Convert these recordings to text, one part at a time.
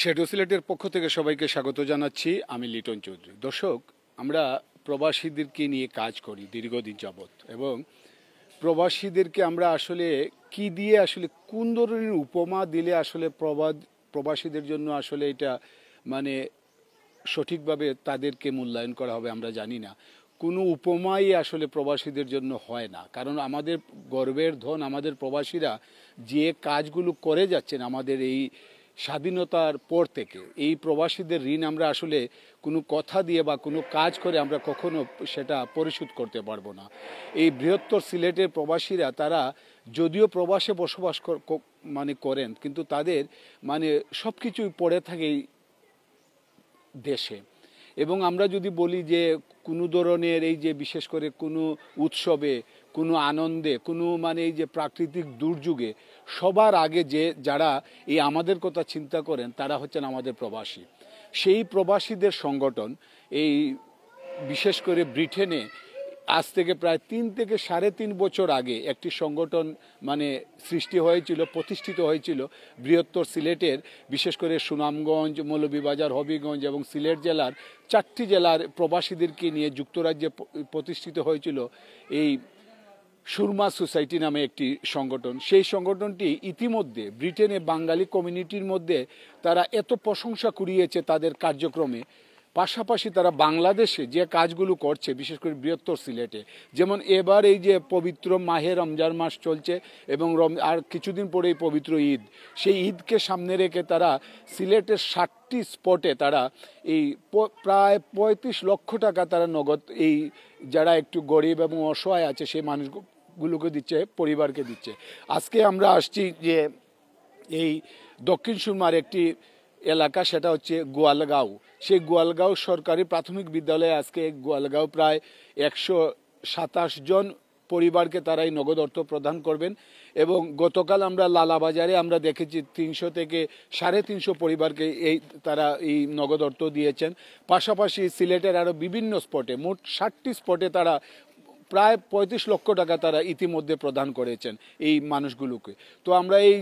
Shadow সিলেটের পক্ষ থেকে সবাইকে স্বাগত জানাচ্ছি। আমি লিটন চৌধুরী। দর্শক, আমরা প্রবাসীদেরকে নিয়ে কাজ করি দীর্ঘদিন যাবৎ, এবং প্রবাসীদেরকে আমরা আসলে কি দিয়ে, আসলে কোন ধরনের উপমা দিলে আসলে প্রবাসীদের জন্য আসলে এটা মানে সঠিকভাবে তাদেরকে মূল্যায়ন করা হবে আমরা জানি না। কোনো উপমাই আসলে প্রবাসীদের জন্য হয় না, কারণ আমাদের গর্বের ধন আমাদের প্রবাসীরা যে কাজগুলো করে যাচ্ছেন আমাদের এই স্বাধীনতার পর থেকে, এই প্রবাসীদের ঋণ আমরা আসলে কোনো কথা দিয়ে বা কোনো কাজ করে আমরা কখনো সেটা পরিশোধ করতে পারবো না। এই বৃহত্তর সিলেটের প্রবাসীরা তারা যদিও প্রবাসে বসবাস করেন, কিন্তু তাদের সব কিছুই পড়ে থাকে দেশে। এবং আমরা যদি বলি যে কোনো ধরনের এই যে বিশেষ করে কোনো উৎসবে, কোনো আনন্দে, কোনো এই যে প্রাকৃতিক দুর্যোগে সবার আগে যারা এই আমাদের কথা চিন্তা করেন তারা হচ্ছেন আমাদের প্রবাসী। সেই প্রবাসীদের সংগঠন এই বিশেষ করে ব্রিটেনে আজ থেকে প্রায় 3 থেকে 3.5 বছর আগে একটি সংগঠন সৃষ্টি হয়েছিল, প্রতিষ্ঠিত হয়েছিল বৃহত্তর সিলেটের, বিশেষ করে সুনামগঞ্জ, মৌলভীবাজার, হবিগঞ্জ এবং সিলেট জেলার 4টি জেলার প্রবাসীদেরকে নিয়ে যুক্তরাজ্যে প্রতিষ্ঠিত হয়েছিল এই সুরমা সোসাইটি নামে একটি সংগঠন। সেই সংগঠনটি ইতিমধ্যে ব্রিটেনে বাঙালি কমিউনিটির মধ্যে তারা এত প্রশংসা কুড়িয়েছে তাদের কার্যক্রমে, পাশাপাশি তারা বাংলাদেশে যে কাজগুলো করছে বিশেষ করে বৃহত্তর সিলেটে, যেমন এবার এই যে পবিত্র মাহে রমজান মাস চলছে এবং আর কিছুদিন পরেই পবিত্র ঈদ, সেই ঈদকে সামনে রেখে তারা সিলেটের 60টি স্পটে তারা এই প্রায় 35 লক্ষ টাকা তারা নগদ এই যারা একটু গরিব এবং অসহায় আছে সেই মানুষগুলোকে দিচ্ছে, পরিবারকে দিচ্ছে। আজকে আমরা আসছি যে এই দক্ষিণ সুরমার একটি এলাকা, সেটা হচ্ছে গোয়ালগাঁও। সেই গোয়ালগাঁও সরকারি প্রাথমিক বিদ্যালয়ে আজকে গোয়ালগাঁও প্রায় 127 জন পরিবারকে তারা এই নগদ অর্থ প্রদান করবেন। এবং গতকাল আমরা লালাবাজারে আমরা দেখেছি 300 থেকে 350 পরিবারকে তারা এই নগদ অর্থ দিয়েছেন। পাশাপাশি সিলেটের আরও বিভিন্ন স্পটে মোট 60টি স্পটে তারা প্রায় 35 লক্ষ টাকা তারা ইতিমধ্যে প্রদান করেছেন এই মানুষগুলোকে। তো আমরা এই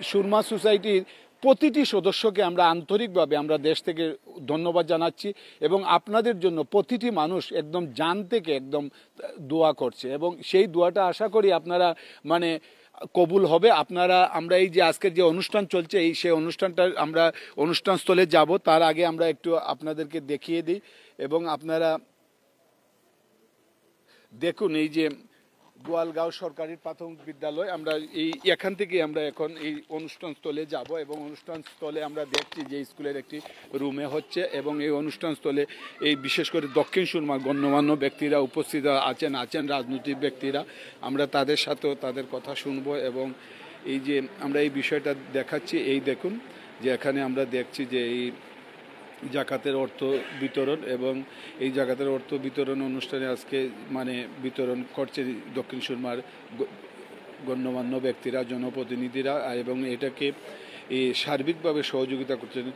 সুরমা সোসাইটির প্রতিটি সদস্যকে আমরা আন্তরিকভাবে আমরা দেশ থেকে ধন্যবাদ জানাচ্ছি, এবং আপনাদের জন্য প্রতিটি মানুষ একদম জান থেকে একদম দোয়া করছে, এবং সেই দোয়াটা আশা করি আপনারা কবুল হবে। আমরা এই যে আজকের যে অনুষ্ঠান চলছে সেই অনুষ্ঠানটা আমরা অনুষ্ঠানস্থলে যাব, তার আগে আমরা একটু আপনাদেরকে দেখিয়ে দিই। এবং আপনারা দেখুন এই যে গোয়ালগাঁও সরকারি প্রাথমিক বিদ্যালয়, আমরা এখান থেকে আমরা এখন এই অনুষ্ঠান স্থলে যাব, এবং অনুষ্ঠান স্থলে আমরা দেখছি যে স্কুলের একটি রুমে হচ্ছে, এবং এই অনুষ্ঠান স্থলে এই বিশেষ করে দক্ষিণ সুরমার গণ্যমান্য ব্যক্তিরা উপস্থিত আছেন রাজনৈতিক ব্যক্তিরা। আমরা তাদের সাথেও তাদের কথা শুনবো, এবং এই যে আমরা এই বিষয়টা দেখাচ্ছি, এই দেখুন যে এখানে আমরা দেখছি যে এই জাকাতের অর্থ বিতরণ, এবং এই জাকাতের অর্থ বিতরণ অনুষ্ঠানে আজকে বিতরণ করছে দক্ষিণ সুরমার গণ্যমান্য ব্যক্তিরা, জনপ্রতিনিধিরা, এবং এটাকে সার্বিকভাবে সহযোগিতা করছেন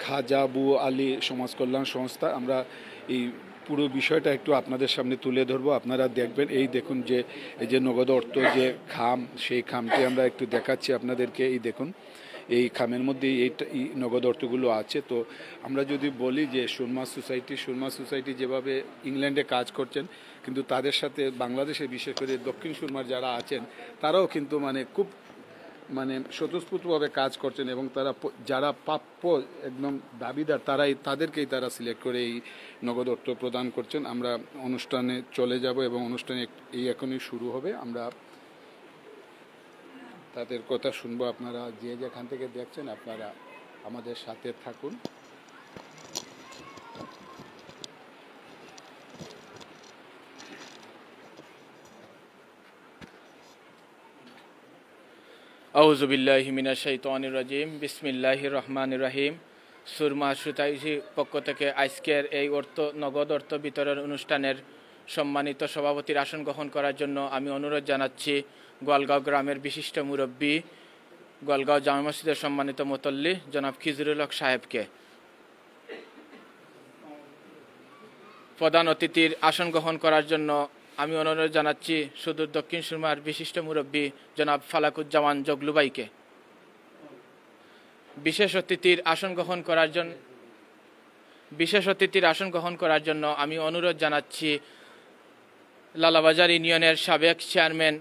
খাজা বু আলী সমাজ কল্যাণ সংস্থা। আমরা এই পুরো বিষয়টা একটু আপনাদের সামনে তুলে ধরবো, আপনারা দেখবেন। এই দেখুন যে এই যে নগদ অর্থ যে খাম, সেই খামটি আমরা একটু দেখাচ্ছি আপনাদেরকে। এই দেখুন এই খামের মধ্যে এই নগদ অর্থগুলো আছে। তো আমরা যদি বলি যে সুরমা সোসাইটি যেভাবে ইংল্যান্ডে কাজ করছেন, কিন্তু তাদের সাথে বাংলাদেশে বিশেষ করে দক্ষিণ সুরমার যারা আছেন তারাও কিন্তু খুব স্বতঃস্ফূর্তভাবে কাজ করছেন, এবং তারা যারা প্রাপ্য একদম দাবিদার তাদেরকেই তারা সিলেক্ট করে এই নগদ অর্থ প্রদান করছেন। আমরা অনুষ্ঠানে চলে যাব, এবং অনুষ্ঠানে এখনই শুরু হবে। আমরা তাদের কথা শুনবো। আপনারা যে যেখান থেকে দেখছেন আপনারা আমাদের সাথে থাকুন। আউযু বিল্লাহি মিনাশ শাইতানির রাজিম, বিসমিল্লাহির রহমানির রহিম। সুরমা সোসাইটির পক্ষ থেকে আজকের এই নগদ অর্থ বিতরণ অনুষ্ঠানের সম্মানিত সভাপতির আসন গ্রহণ করার জন্য আমি অনুরোধ জানাচ্ছি গোয়ালগাঁও গ্রামের বিশিষ্ট মুরব্বী, গোয়ালগাঁও জামে মসজিদের সম্মানিত মুতল্লি জনাব খিজরুল হক সাহেবকে। প্রধান অতিথির আসন গ্রহণ করার জন্য আমি অনুরোধ জানাচ্ছি সুদূর দক্ষিণ সুরমার বিশিষ্ট মুরব্বী জনাব ফালাকুজ্জামান জগলু ভাইকে। বিশেষ অতিথির আসন গ্রহণ করার জন্য আমি অনুরোধ জানাচ্ছি লালাবাজার ইউনিয়নের সাবেক চেয়ারম্যান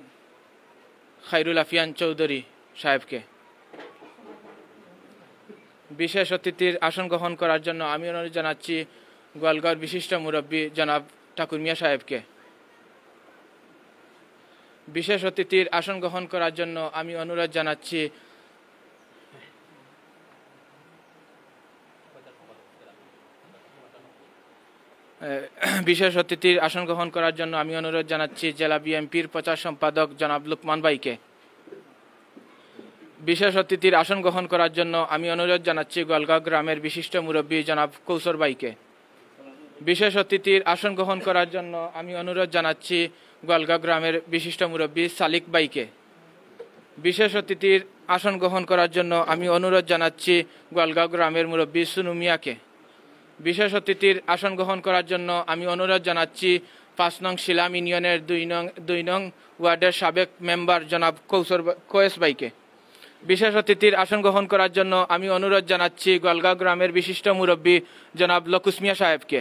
খায়রুল আফিয়ান চৌধুরী সাহেবকে। বিশেষ অতিথির আসন গ্রহণ করার জন্য আমি অনুরোধ জানাচ্ছি গোয়ালগাঁওর বিশিষ্ট মুরব্বী জনাব ঠাকুর মিয়া সাহেবকে। বিশেষ অতিথির আসন গ্রহণ করার জন্য আমি অনুরোধ জানাচ্ছি জেলা বিএনপির প্রচার সম্পাদক জনাব লুকমান ভাইকে। বিশেষ অতিথির আসন গ্রহণ করার জন্য আমি অনুরোধ জানাচ্ছি গোয়ালগাঁও গ্রামের বিশিষ্ট মুরব্বী জনাব কৌসর ভাইকে। বিশেষ অতিথির আসন গ্রহণ করার জন্য আমি অনুরোধ জানাচ্ছি গোয়ালগাঁও গ্রামের বিশিষ্ট মুরব্বী সালিক ভাইকে। বিশেষ অতিথির আসন গ্রহণ করার জন্য আমি অনুরোধ জানাচ্ছি গোয়ালগাঁও গ্রামের মুরব্বী সুনু মিয়াকে। বিশেষ অতিথির আসন গ্রহণ করার জন্য আমি অনুরোধ জানাচ্ছি 5 নং শিলাম ইউনিয়নের 2 নং ওয়ার্ডের সাবেক মেম্বার জনাব কোয়েস ভাইকে। বিশেষ অতিথির আসন গ্রহণ করার জন্য আমি অনুরোধ জানাচ্ছি গোয়ালগাঁও গ্রামের বিশিষ্ট মুরব্বী জনাব লকুস মিয়া সাহেবকে।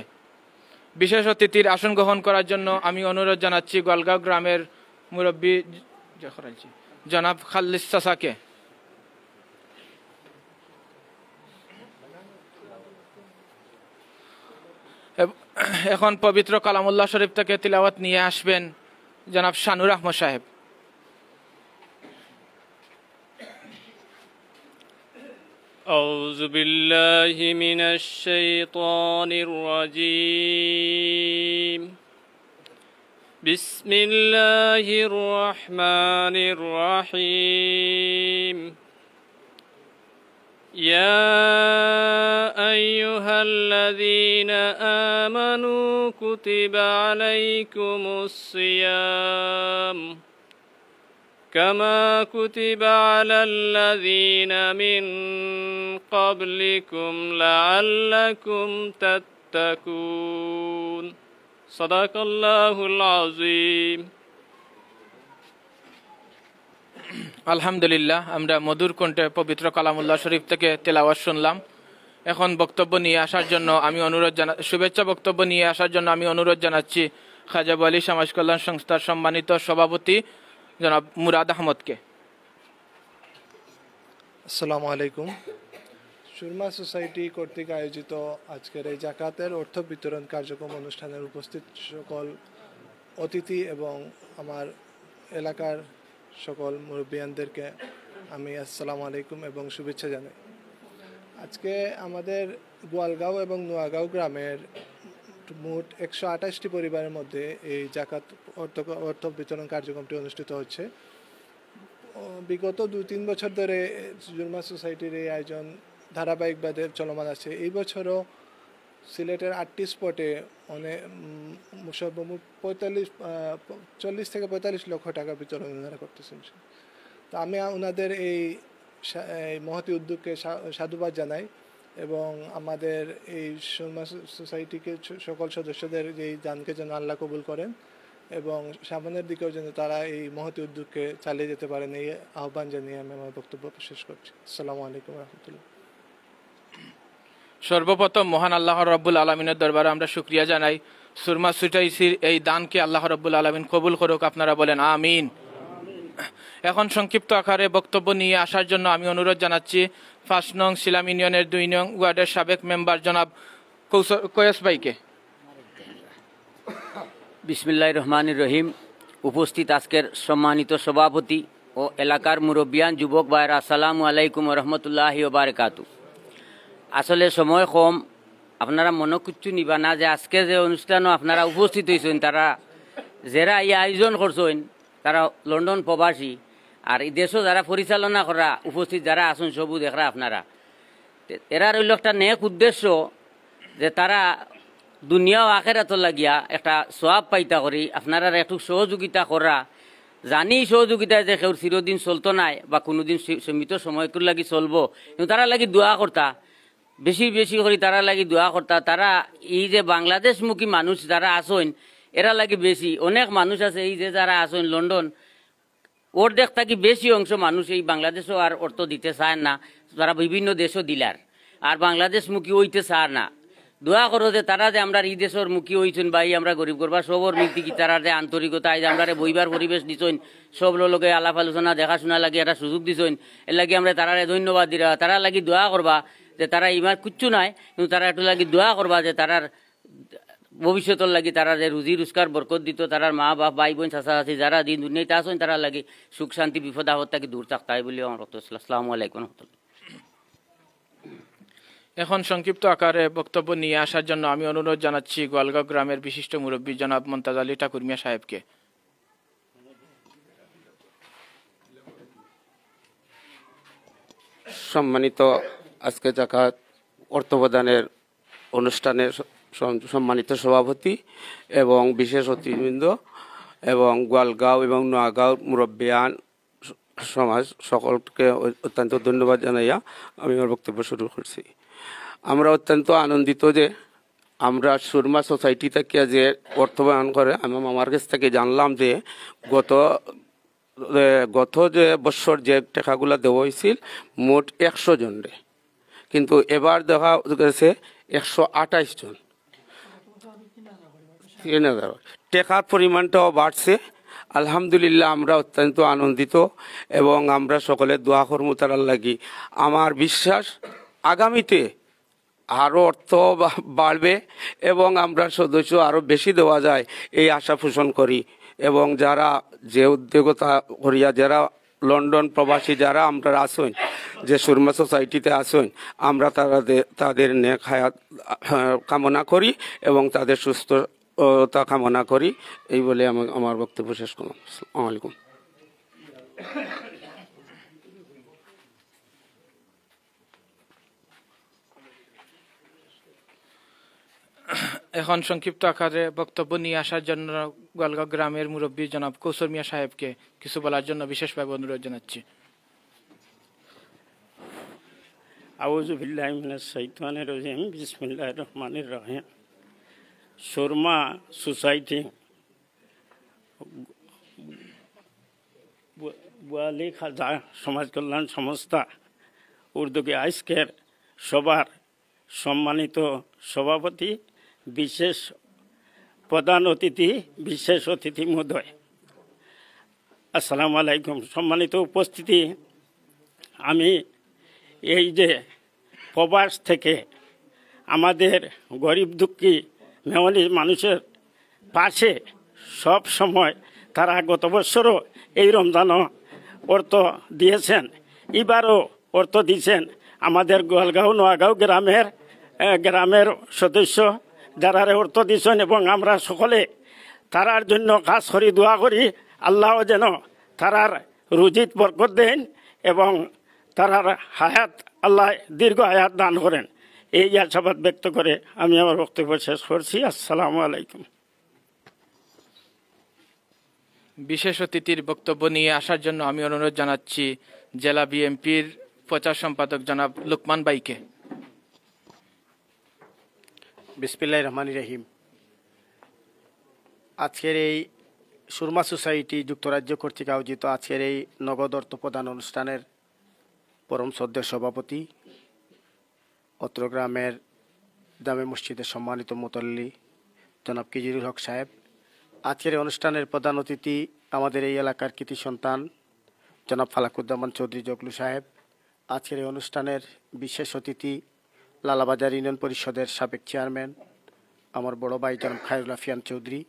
বিশেষ অতিথির আসন গ্রহণ করার জন্য আমি অনুরোধ জানাচ্ছি গোয়ালগাঁও গ্রামের মুরব্বী জনাব খালিস চাচাকে। এখন পবিত্র কালামুল্লাহ শরীফ থেকে তিলাওয়াত নিয়ে আসবেন জনাব শানুর আহমদ সাহেব। أعوذ بالله من الشيطان الرجيم بسم الله الرحمن الرحيم يا أيها الذين آمنوا كتب عليكم الصيام كما كتب على الذين من قبلكم لعلكم تتقون صدق الله العظيم আলহামদুলিল্লাহ, আমরা মধুর কণ্ঠে পবিত্র কালামুল্লাহ শরীফ থেকে তেলাওয়াত শুনলাম। এখন বক্তব্য নিয়ে আসার জন্য আমি শুভেচ্ছা বক্তব্য নিয়ে আসার জন্য আমি অনুরোধ জানাচ্ছি খাজা আলী সমাজ কল্যাণ সংস্থার সম্মানিত সভাপতি জনাব মুরাদ আহমদকে। আসসালামু আলাইকুম। সুরমা সোসাইটি কর্তৃক আয়োজিত আজকের এই জাকাতের অর্থ বিতরণ কার্যক্রম অনুষ্ঠানের উপস্থিত সকল অতিথি এবং আমার এলাকার সকল মুরব্বিয়ানদেরকে আমি আসসালামু আলাইকুম এবং শুভেচ্ছা জানাই। আজকে আমাদের গোয়ালগাঁও এবং নোয়াগাঁও গ্রামের মোট 128টি পরিবারের মধ্যে এই জাকাত অর্থ বিতরণ কার্যক্রমটি অনুষ্ঠিত হচ্ছে। বিগত 2-3 বছর ধরে সুরমা সোসাইটির এই আয়োজন ধারাবাহিকভাবে চলমান আছে। এই বছরও সিলেটের 8টি স্পটে সর্বমোট 40 থেকে 45 লক্ষ টাকা বিতরণ ওনারা করতেছেন। তো আমি ওনাদের এই মহতি উদ্যোগকে সাধুবাদ জানাই এবং আমাদের এই সুরমা সোসাইটিকে সকল সদস্যদের এই দানকে যেন আল্লাহ কবুল করেন এবং সামনের দিকেও যেন তারা এই মহতি উদ্যোগকে চালিয়ে যেতে পারেন, এই আহ্বান জানিয়ে আমি আমার বক্তব্য শেষ করছি। আসসালামু আলাইকুম রহমতুল্লাহ। সর্বপ্রথম মহান আল্লাহ রব্বুল আলমিনের দরবারে আমরা শুকরিয়া জানাই। সুরমা সোসাইটির এই দানকে আল্লাহ রব্বুল আলমিন কবুল করুক, আপনারা বলেন আমিন। এখন সংক্ষিপ্ত আকারে বক্তব্য নিয়ে আসার জন্য আমি অনুরোধ জানাচ্ছি 5 নং শিলাম ইউনিয়নের 2 নং ওয়ার্ডের সাবেক মেম্বার জনাব কোয়েস ভাইকে। বিসমিল্লাহির রহমানির রহিম। উপস্থিত আজকের সম্মানিত সভাপতি ও এলাকার মুরব্বিয়ান যুবক ভাইরা, আসসালামু আলাইকুম রহমতুল্লাহি ওয়া বারাকাতু। আসলে সময় কম, আপনারা মনে কিচ্ছু নিবা না যে আজকে যে অনুষ্ঠানও আপনারা উপস্থিত হয়েছেন, তারা যারা এই আয়োজন করছেন তারা লন্ডন প্রবাসী, আর এই দেশও যারা পরিচালনা করা উপস্থিত যারা আছেন সবু দেখরা আপনারা। এরা রইল একটা নেক উদ্দেশ্য যে তারা দুনিয়া ও আখেরাত লাগিয়া একটা সওয়াব পাইতা করি আপনারা একটু সহযোগিতা করা। জানি সহযোগিতা যে কেউ চিরদিন চলতো নাই বা কোনোদিন সীমিত সময়কুর লাগি চলবো, কিন্তু তারা লাগি দোয়া করতা, বেশি বেশি করে তারা লাগি দোয়া করতা। তারা এই যে বাংলাদেশমুখী মানুষ যারা আসেন এরা লাগি বেশি, অনেক মানুষ আছে এই যে যারা আসেন লন্ডন, ওর দেখ থাকি বেশি অংশ মানুষ এই বাংলাদেশও আর অর্থ দিতে চায় না। যারা বিভিন্ন দেশও দিলার আর বাংলাদেশ মুখী হইতে চার না দোয়া করো যে তারা যে আমরা এই দেশের মুখী হইছেন ভাই আমরা গরিব করবা সবর নীতি কি তারা যে আন্তরিকতা এই যে আমরা বইবার পরিবেশ দিছেন সব লোকে আলাপ আলোচনা দেখাশোনা লাগে একটা সুযোগ দিছেন এর লাগি আমরা তারারে ধন্যবাদ দিরা তারা লাগি দোয়া করবা যে তারা ইমান কিচ্ছু নাই কিন্তু তারা একটু লাগি দোয়া করবা যে তারার ভবিষ্যতের লাগি তারা যে রুজি রোজগার বরকত দিত তারার মা বাপ ভাই বোন চাচা চাচি যারা দিন দুনিয়াতে আসেন তারা লাগি সুখ শান্তি বিপদ আপদ থেকে দূর থাকতে বলে আমার আসসালামু আলাইকুম রহমতুল্লাহ। এখন সংক্ষিপ্ত আকারে বক্তব্য নিয়ে আসার জন্য আমি অনুরোধ জানাচ্ছি গোয়ালগাঁও গ্রামের বিশিষ্ট মুরব্বী জনাব মমতাজ আলী ঠাকুর মিয়া সাহেবকে। সম্মানিত আজকে জাকাত অর্থ প্রদানের অনুষ্ঠানের সম্মানিত সভাপতি এবং বিশেষ অতিথিবৃন্দ এবং গোয়ালগাঁও এবং নোয়াগাঁও মুরব্বিয়ান সমাজ সকলকে অত্যন্ত ধন্যবাদ জানাইয়া আমি আমার বক্তব্য শুরু করছি। আমরা অত্যন্ত আনন্দিত যে আমরা সুরমা সোসাইটি থেকে যে অর্থবায়ন করে আমি আমার কাছ থেকে জানলাম যে গত যে বছর যে টাকাগুলো দেওয়া হয়েছিল মোট 100 জনরে, কিন্তু এবার দেখা গেছে 128 জন। টাকার পরিমাণটাও বাড়ছে। আলহামদুলিল্লাহ আমরা অত্যন্ত আনন্দিত এবং আমরা সকলে দোয়া করবো তার লাগি। আমার বিশ্বাস আগামীতে আরও অর্থ বাড়বে এবং আমরা সদস্য আরও বেশি দেওয়া যায় এই আশা পোষণ করি। এবং যারা যে উদ্যোগতা করিয়া যারা লন্ডন প্রবাসী যারা আমরা আসেন যে সুরমা সোসাইটিতে আসেন আমরা তাদের নেক হায়াত কামনা করি এবং তাদের সুস্থতা কামনা করি। এই বলে আমি আমার বক্তব্য শেষ করলাম। আসসালামু আলাইকুম। এখন সংক্ষিপ্ত আকারে বক্তব্য নিয়ে আসার জন্য গোয়ালগাঁও গ্রামের মুরব্বী জনাব কৌসর মিয়া সাহেবকে কিছু বলার জন্য বিশেষভাবে অনুরোধ জানাচ্ছি। আউযু বিল্লাহি মিনাশ শাইতানির রাজিম বিসমিল্লাহির রহমানির রহিম। সুরমা সোসাইটি বোয়ালি খাজা সমাজ কল্যাণ সংস্থা উদ্যোগে আজকের সবার সম্মানিত সভাপতি বিশেষ প্রধান অতিথি বিশেষ অতিথি মহোদয় আসসালামু আলাইকুম। সম্মানিত উপস্থিতি, আমি এই যে প্রবাস থেকে আমাদের গরিব দুঃখী মেহমানি মানুষের পাশে সব সময় তারা গত বছরও এই রমজানও অর্থ দিয়েছেন, এবারও অর্থ দিয়েছেন আমাদের গোয়ালগাঁও নোয়াগাঁও গ্রামের সদস্য যারা অর্থ দিয়েছেন এবং আমরা সকলে তারার জন্য কাজ করি দোয়া করি আল্লাহ যেন তারার রুজিত বরকত দেন এবং তারার হায়াত আল্লাহ দীর্ঘ হায়াত দান করেন। এই আশাবাদ ব্যক্ত করে আমি আমার বক্তব্য শেষ করছি। আসসালামু আলাইকুম। বিশেষ অতিথির বক্তব্য নিয়ে আসার জন্য আমি অনুরোধ জানাচ্ছি জেলা বিএনপির প্রচার সম্পাদক জনাব লুকমান ভাইকে। বিসমিল্লাহির রহমানির রহিম। আজকের এই সুরমা সোসাইটি যুক্তরাজ্য কর্তৃক আয়োজিত আজকের এই নগদ অর্থ প্রদান অনুষ্ঠানের পরম শ্রদ্ধেয় সভাপতি অত্র গ্রামের জামে মসজিদের সম্মানিত মুতল্লি জনাব কিজিরুল হক সাহেব, আজকের এই অনুষ্ঠানের প্রধান অতিথি আমাদের এই এলাকার কৃতি সন্তান জনাব ফালাকুজ্জামান চৌধুরী জগলু সাহেব, আজকের এই অনুষ্ঠানের বিশেষ অতিথি লালাবাজার ইউনিয়ন পরিষদের সাবেক চেয়ারম্যান আমার বড় ভাই জনাব খায়রুল আফিয়ান চৌধুরী,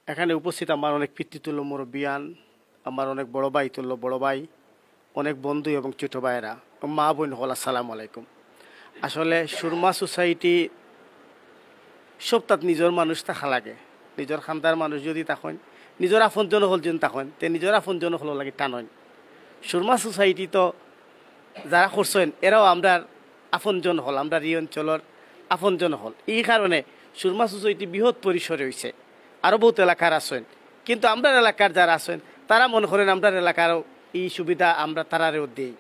এখানে উপস্থিত আমার অনেক পিতৃতুল্য মুরব্বিয়ান, আমার অনেক বড় ভাই তুল্য বড় ভাই, অনেক বন্ধু এবং ছোটো ভাইয়েরা, মা বোন হল, আসসালামু আলাইকুম। আসলে সুরমা সোসাইটি সব তাত নিজের মানুষ থাকা লাগে, নিজের খানদার মানুষ যদি তখন নিজের আপনজন হল যেন তখন তে নিজের আপনজন হল লাগে টানন। সুরমা সোসাইটি তো যারা করছেন এরাও আমরা আপনজন হল, আমরা এই অঞ্চলের আপনজন হল। এই কারণে সুরমা সোসাইটি বৃহৎ পরিসরে হয়েছে, আরও বহুত এলাকার আছেন, কিন্তু আমরা এলাকার যারা আছেন তারা মনে করেন আমরা এলাকারও এই সুবিধা আমরা তারারেও দিই।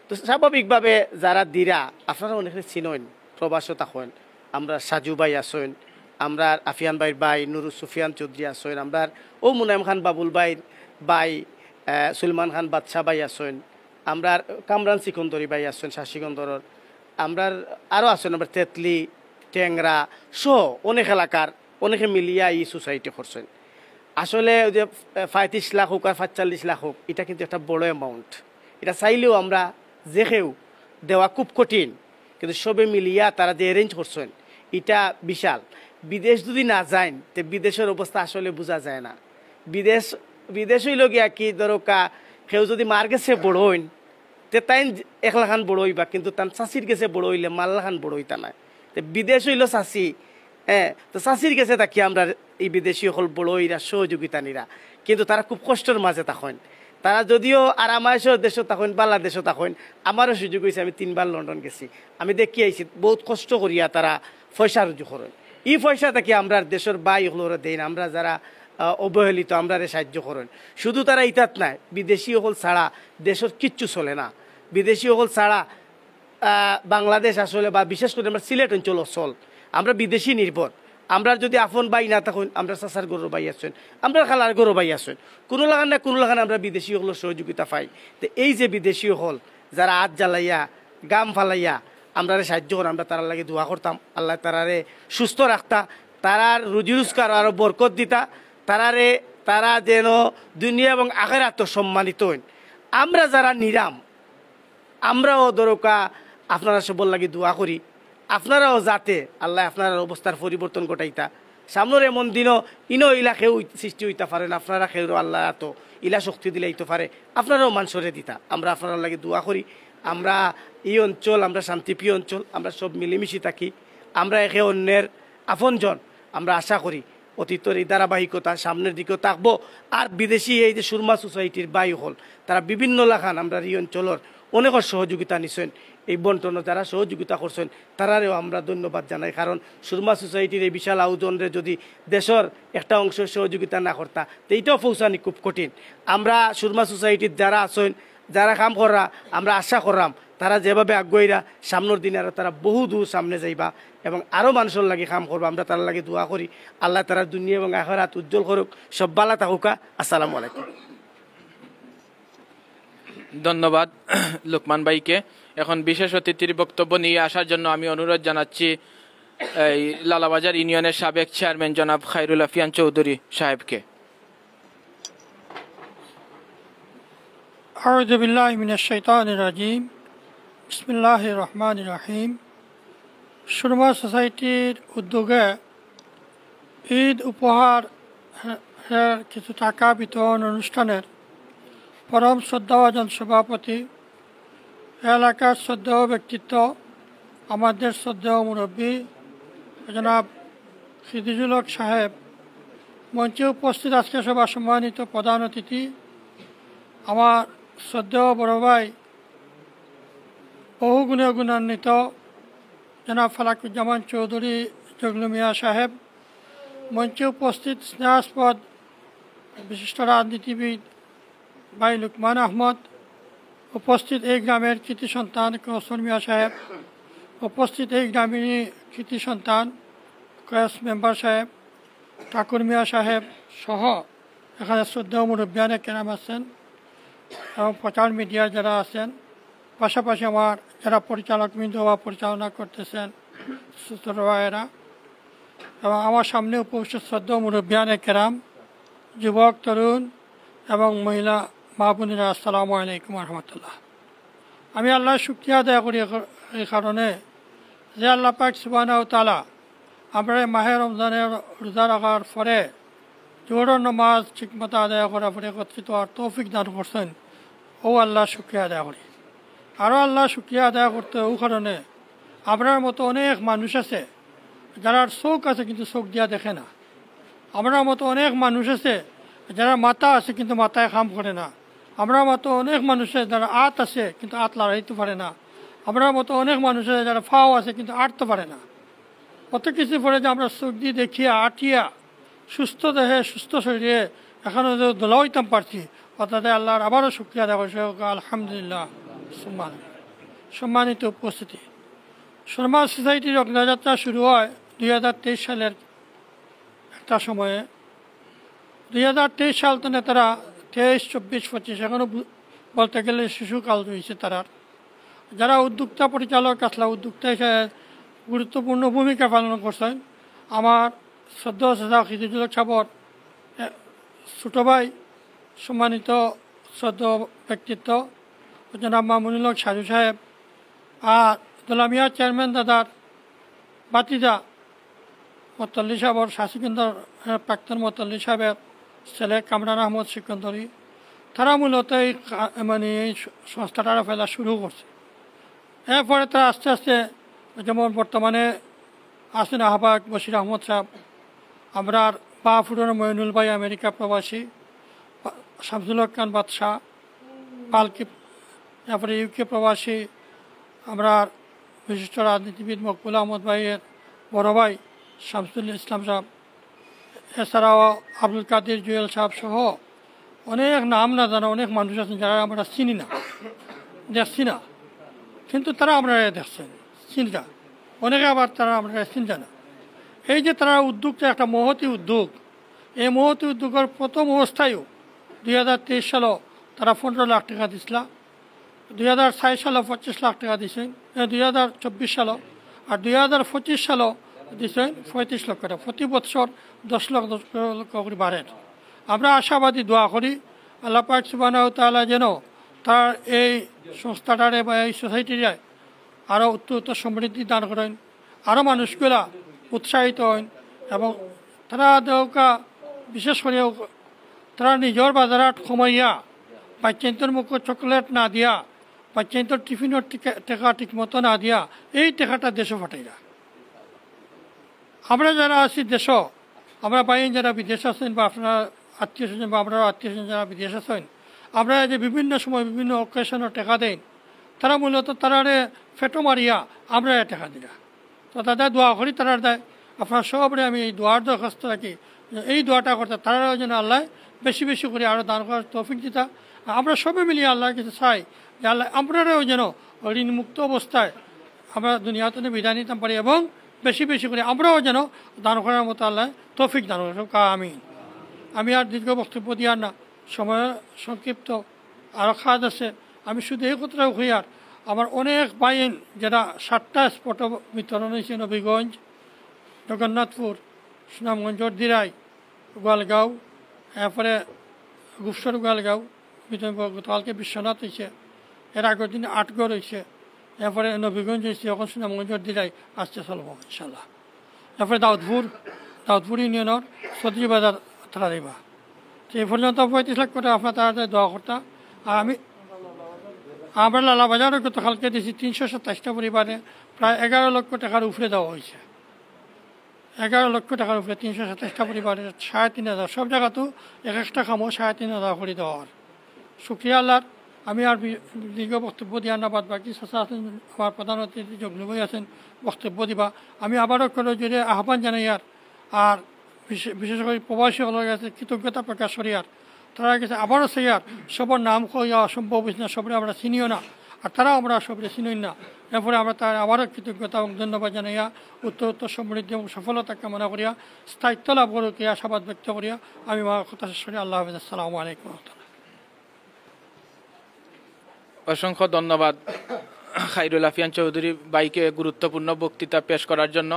তো স্বাভাবিকভাবে যারা দিরা আপনারা অনেকে চিনেন প্রবাসত আছেন, আমরা সাজু ভাই আছেন, আমরা আফিয়ান ভাইয়ের ভাই নুরুল সুফিয়ান চৌধুরী আছেন, আমরা ও মুনাইম খান বাবুল ভাইয়ের ভাই সুলমান খান বাদশাহ ভাই আছেন, আমরা কামরান সিকন্দরি ভাই আসছেন শাসিকন্দরের, আমরা আরও আছেন আমরা তেতলি ট্যাংরা সহ অনেক এলাকার অনেকে মিলিয়া এই সোসাইটি করছেন। আসলে ওই যে 35 লাখ হোক আর 45 লাখ হোক, এটা কিন্তু একটা বড় অ্যামাউন্ট। এটা চাইলেও আমরা যে কেউ দেওয়া খুব কঠিন, কিন্তু সবে মিলিয়া তারা যে অ্যারেঞ্জ করছেন এটা বিশাল। বিদেশ যদি না যায় তো বিদেশের অবস্থা আসলে বোঝা যায় না। বিদেশ হইল গিয়া কি দরকা, কেউ যদি মার গেছে বড় হইন তে তাই 1 লাখান বড় হইবা, কিন্তু তার চাষির গেছে বড় হইলে মাল লাখান বড় হইতা না। তো বিদেশ হইল চাষি, তো চাষির গেছে তাকি আমরা এই বিদেশি হল বড় হইরা সহযোগিতা নিরা, কিন্তু তারা খুব কষ্টের মাঝে থাকেন। তারা যদিও আরামায়েশও দেশও থাকেন, বাংলাদেশও থাকেন। আমারও সুযোগ হয়েছে, আমি 3 বার লন্ডন গেছি, আমি দেখি আইছি বহুত কষ্ট করিয়া তারা পয়সা রুজু করেন। এই পয়সা থাকি আমরা দেশের বাই হলরে দেই না, আমরা যারা অবহেলিত আমরা সাহায্য করেন। শুধু তারা ইতাত নাই, বিদেশি হল ছাড়া দেশের কিচ্ছু চলে না। বিদেশি হল ছাড়া বাংলাদেশ আসলে বা বিশেষ করে আমরা সিলেট অঞ্চল চল, আমরা বিদেশি নির্ভর। আমরা যদি আপন বাই না থাকুন, আমরা চাচার গরু বাই আছেন, আমরা খালার গরু বাই আছেন, কোনো লাগান না কোনো লাগান আমরা বিদেশি হলের সহযোগিতা পাই। তো এই যে বিদেশি হল যারা হাত জ্বালাইয়া গাম ফালাইয়া আমরা সাহায্য করেন, আমরা তারা লাগে দোয়া করতাম আল্লাহ তারারে সুস্থ রাখতা, তারার রুজি রোজগার আরো বরকত দিতা, তারা যেন দুনিয়া এবং আখিরাত সম্মানিত হইন। আমরা যারা নিরাম, আমরাও দরকা আপনারা সবর লাগে দোয়া করি, আপনারাও যাতে আল্লাহ আপনার অবস্থার পরিবর্তন ঘটাইতা। সামনের এমন দিনও ইলা খেউ সৃষ্টি হইতে পারেন, আপনারা খেউ আল্লাহ এত ইলা শক্তি দিলে হইতে পারে, আপনারাও মানসরে দিতা। আমরা আপনারা লাগে দোয়া করি। আমরা এই অঞ্চল আমরা শান্তিপ্রিয় অঞ্চল, আমরা সব মিলেমিশি থাকি, আমরা একে অন্যের আপনজন। আমরা আশা করি অতীতের এই ধারাবাহিকতা সামনের দিকেও থাকবো। আর বিদেশি এই যে সুরমা সোসাইটির বায়ু হল, তারা বিভিন্ন লাখান আমরা এই অঞ্চলের অনেকের সহযোগিতা নিছেন, এই বন্টনে যারা সহযোগিতা করছেন তারারেও আমরা ধন্যবাদ জানাই। কারণ সুরমা সোসাইটির এই বিশাল আয়োজনরে যদি দেশের একটা অংশ সহযোগিতা না করতা তো এইটাও পৌঁছানি খুব কঠিন। আমরা সুরমা সোসাইটির যারা আছেন, যারা কাম করা, আমরা আশা করলাম তারা যেভাবে আগুয়াইরা সামনের দিনে আরও তারা বহু দূর সামনে যাইবা এবং আরও মানুষের লাগে কাম করবা। আমরা তার লাগে দোয়া করি আল্লাহ তারা দুনিয়া এবং আখিরাত উজ্জ্বল করুক। সব বালা থাকুকা। আসসালামু আলাইকুম। ধন্যবাদ লোকমান ভাইকে। এখন বিশেষ অতিথির বক্তব্য নিয়ে আসার জন্য আমি অনুরোধ জানাচ্ছি এই লালাবাজার ইউনিয়নের সাবেক চেয়ারম্যান জনাব খায়রুল আফিয়ান চৌধুরী সাহেবকে। আউযু বিল্লাহি মিনাশ শাইতানির রাজিম। বিসমিল্লাহির রহমানির রহিম। সুরমা সোসাইটির উদ্যোগে ঈদ উপহার কিছু টাকা বিতরণ অনুষ্ঠানের পরম শ্রদ্ধাভাজন সভাপতি, এলাকার শ্রদ্ধেয় ব্যক্তিত্ব, আমাদের শ্রদ্ধেয় মুরব্বী জনাব সিদ্দিকুল হক সাহেব, মঞ্চে উপস্থিত আজকে সভা সম্মানিত প্রধান অতিথি, আমার শ্রদ্ধেয় বড় ভাই বহুগুণে গুণান্বিত জনাব ফালাকুজ্জামান চৌধুরী জগলু মিয়া সাহেব, মঞ্চে উপস্থিত স্নেহাস্পদ বিশিষ্ট রাজনীতিবিদ ভাই লুকমান আহমদ, উপস্থিত এই গ্রামের কৃতি সন্তান কৌশল মিয়া সাহেব, উপস্থিত এই গ্রামেরই কৃতি সন্তান কয়েস মেম্বার সাহেব, ঠাকুর মিয়া সাহেব সহ এখানে শ্রদ্ধেয় মুরব্বিয়ানে কেরাম আছেন এবং প্রচার মিডিয়ার যারা আছেন, পাশাপাশি আমার যারা পরিচালকবৃন্দ বা পরিচালনা করতেছেন ছোট ভাইয়েরা এবং আমার সামনে উপস্থিত শ্রদ্ধেয় মুরব্বিয়ানে কেরাম, যুবক তরুণ এবং মহিলা মা বোনেরা, আসসালামু আলাইকুম রহমতুল্লাহ। আমি আল্লাহ শুকরিয়া আদায় করি এই কারণে যে আল্লাহ পাক সুবহানাহু ওয়া তাআলা আমরা মাহে রমজানের রোজা রাখার পরে জোহরের নামাজ ঠিকমতো আদায় করার পরে একত্রিত হওয়ার তৌফিক দান করছেন। ও আল্লাহ শুকরিয়া আদায় করি। আরও আল্লাহ শুকরিয়া আদায় করতে ও কারণে আপনার মতো অনেক মানুষ আছে যারা চোখ আছে কিন্তু চোখ দিয়া দেখে না। আপনার মতো অনেক মানুষ আছে যারা মাথা আছে কিন্তু মাথায় কাম করে না। আমরা মতো অনেক মানুষের যারা আত আছে কিন্তু আত লড়াইতে পারে না। আমরা মতো অনেক মানুষের যারা ফাও আছে কিন্তু আটতে পারে না। কত কিছু পরে যে আমরা চোখ দিয়ে দেখিয়া আটিয়া সুস্থ দেহে সুস্থ শরীরে এখনও যে দোলা হইতাম পারছি, অর্থাৎ আল্লাহর আবারও শুক্রিয়া দেওয়া করছে। আলহামদুলিল্লাহ। সম্মানিত উপস্থিতি, সুরমা সোসাইটির অগ্রযাত্রা শুরু হয় 2023 সালের একটা সময়ে। 2023 সাল তো তারা 23, 24, 25 এখনও বলতে গেলে শিশুকাল রয়েছে তারার। যারা উদ্যোক্তা পরিচালক আসলা উদ্যোক্তা হিসেবে গুরুত্বপূর্ণ ভূমিকা পালন করছেন আমার শ্রদ্ধা সাজা খিজুল সাবর ছোটো ভাই, সম্মানিত শ্রদ্ধ ব্যক্তিত্ব জনাব মামুনুল হক সাজু সাহেব, আর দোলামিয়া চেয়ারম্যান দাদার বাতিজা মতল্লি সাহেবর শাসকেন্দ্র প্রাক্তন মতল্লি সাহেবের ছেলে কামরান আহমদ সিকন্দরি, তারা মূলত এই মানে এই সংস্থাটা ফেলা শুরু করছে। এরপরে তারা আস্তে আস্তে যেমন বর্তমানে আছেন আহ্বায়ক বশির আহমদ সাহেব, আমরা বাহাফুরের মইনুল ভাই আমেরিকা প্রবাসী, শামসুল হক খান বাদশাহ পালকি, তারপরে ইউকে প্রবাসী আমরা বিশিষ্ট রাজনীতিবিদ মকবুল আহমদ ভাইয়ের বড় ভাই শামসুল ইসলাম সাহেব, এছাড়াও আব্দুল কাদের জুয়েল সাহেব সহ অনেক নাম না জানা অনেক মানুষ আছেন যারা আমরা চিনি না, দেখছি না, কিন্তু তারা আমরা দেখছেন চিন্তা, অনেকে আবার তারা আমরা চিন্তা না। এই যে তারা উদ্যোগটা একটা মহতি উদ্যোগ, এই মহতি উদ্যোগের প্রথম অবস্থায়ও 2023 সালও তারা 15 লাখ টাকা দিছিল, 2026 সালও 25 লাখ টাকা দিয়েছেন, 2024 সালও, আর 2025 সালও দিয়েছেন 35 লক্ষ টাকা, প্রতি বছর 10 লক্ষ করে বাড়েন। আমরা আশাবাদী দোয়া করি আল্লাহ পাক সুবহানাহু ওয়া তাআলা যেন তার এই সংস্থাটারে বা এই সোসাইটিরে আরও উত্তর সমৃদ্ধি দান করেন, আরও মানুষগুলা উৎসাহিত হন, এবং তারা দেওকা বিশেষ করে তারা নিজের বাজারত কমাইয়া বাচ্চান্তর মুখ চকলেট না দিয়া, বাচ্চান্তর টিফিনের টেকা ঠিক মতো না দিয়া এই টেকাটা দেশে ফাটাইরা। আমরা যারা আছি দেশ, আমরা বাইরে যারা বিদেশ আছেন বা আপনারা আত্মীয় স্বজন বা আমরা আত্মীয় স্বজন যারা বিদেশ আছেন, আমরা যে বিভিন্ন সময় বিভিন্ন অকেশনের টেকা দেন, তারা মূলত তারারে ফেটো মারিয়া আমরা টেকা দিলা। তো তাদের দোয়া করি তারা দেয়, আপনার সবরে আমি এই দোয়ার দরখাস্ত রাখি, এই দোয়াটা করতে তারাও যেন আল্লাহ বেশি বেশি করে আরও দান করার তৌফিক দিতা। আমরা সবে মিলিয়ে আল্লাহর কাছে চাই যে আল্লাহ আমরাও যেন ঋণমুক্ত অবস্থায় আমরা দুনিয়াতে বিদায় নিতাম পারি, এবং বেশি বেশি করে আমরাও যেন দান করার মতো আল্লাহ তৌফিক দান করে। আমি আর দীর্ঘ বক্তব্য দিয়ার না, সময় সংক্ষিপ্ত আরও খাদ আছে। আমি শুধু এই কথাটাও হইয়ার আমার অনেক বাইন যারা 7টা স্পট বিতরণ হয়েছে, নবীগঞ্জ, জগন্নাথপুর, সুনামগঞ্জর দিরাই, গোয়ালগাঁও, এরপরে গুপসর গোয়ালগাঁও, গতকালকে বিশ্বনাথ হয়েছে, এর আগের দিনে আটগড় হয়েছে, এরপরে নবীগঞ্জ হয়েছে, এখন সুনামগঞ্জর দিরাই আসতে চলব ইনশাল্লাহ। এরপরে দাউদপুর ইউনিয়নের সদরি বাজার তারা দেবা। তো এই পর্যন্ত 35 লাখ করে আপনার তারা দোয়া করতা। আর আমরা লালা বাজারও গতকালকে দিয়েছি 327টা পরিবারে প্রায় 11 লক্ষ টাকার উপরে দেওয়া হয়েছে। 11 লক্ষ টাকার উপরে 327টা পরিবারে 3,500, সব জায়গাতেও এক একটা কামও 3,500 করে দেওয়ার। শুক্রিয়া আল্লাহর। আমি আর দীর্ঘ বক্তব্য দিয়া না, বাদ বাকি চাচা আছেন, আমার প্রধান অতিথি জগলু ভাই আছেন, বক্তব্য দিবা। আমি আবারও করে যদি আহ্বান জানাই আর বিশেষ করে প্রবাসী হল গেছে কৃতজ্ঞতা প্রকাশ করি, আর তারা গেছে আবারও সেই আর সবার নাম কইয়া অসম্ভব হয়েছে না, সবরে আমরা চিনিও না, আর তারাও আমরা সবরে চিনি না। এরপরে আমরা তার আবারও কৃতজ্ঞতা এবং ধন্যবাদ জানাইয়া উত্তর সমৃদ্ধি এবং সফলতা কামনা করিয়া স্থায়িত্ব লাভ করুক আশাবাদ ব্যক্ত করিয়া আমি আমার কথা শেষ করি। আল্লাহ হাফেজ। আসসালামু আলাইকুম। অসংখ্য ধন্যবাদ খাইরুল আফিয়ান চৌধুরী ভাইকে গুরুত্বপূর্ণ বক্তৃতা পেশ করার জন্য।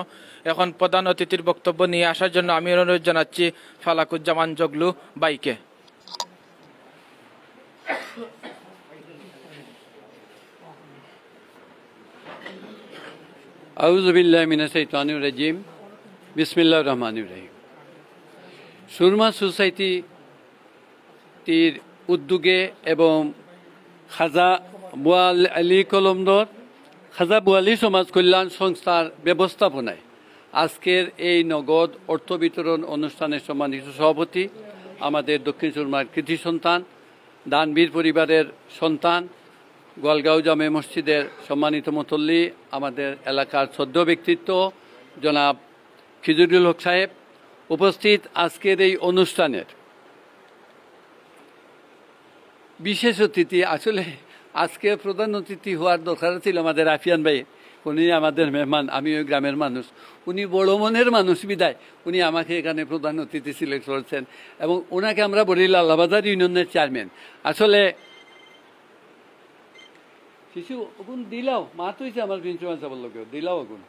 এখন প্রধান অতিথির বক্তব্য নিয়ে আসার জন্য আমি অনুরোধ জানাচ্ছি ফালাকুজ্জামান জগলু ভাইকে। আউযু বিল্লাহি মিনাশ শাইতানির রাজিম। বিসমিল্লাহির রহমানির রহিম। সুরমা সোসাইটির উদ্যোগে এবং খাজা আলী কলমদর খাজা বুয়ালি সমাজ কল্যাণ সংস্থার ব্যবস্থাপনায় আজকের এই নগদ অর্থ বিতরণ অনুষ্ঠানের সম্মানিত সভাপতি, আমাদের দক্ষিণ সুরমার কৃতি সন্তান, দানবীর পরিবারের সন্তান, গোয়ালগাঁও জামে মসজিদের সম্মানিত মুতল্লি, আমাদের এলাকার শ্রদ্ধ ব্যক্তিত্ব জনাব খিজুরুল হক সাহেব, উপস্থিত আজকের এই অনুষ্ঠানের বিশেষ অতিথি। আসলে আজকে প্রধান অতিথি হওয়ার দরকার ছিল আমাদের আফিয়ান ভাই, উনি আমাদের মেহমান, আমি ওই গ্রামের মানুষ, উনি বড় মনের মানুষ বিদায় উনি আমাকে এখানে প্রধান অতিথি সিলেক্ট করেছেন, এবং ওনাকে আমরা বলি লালাবাজার ইউনিয়নের চেয়ারম্যান। আসলে শিশু ওগুন দিলাও মাত হয়েছে আমার প্রিন্সিপাল সাহেবের লোকেও দিলাও ওগুন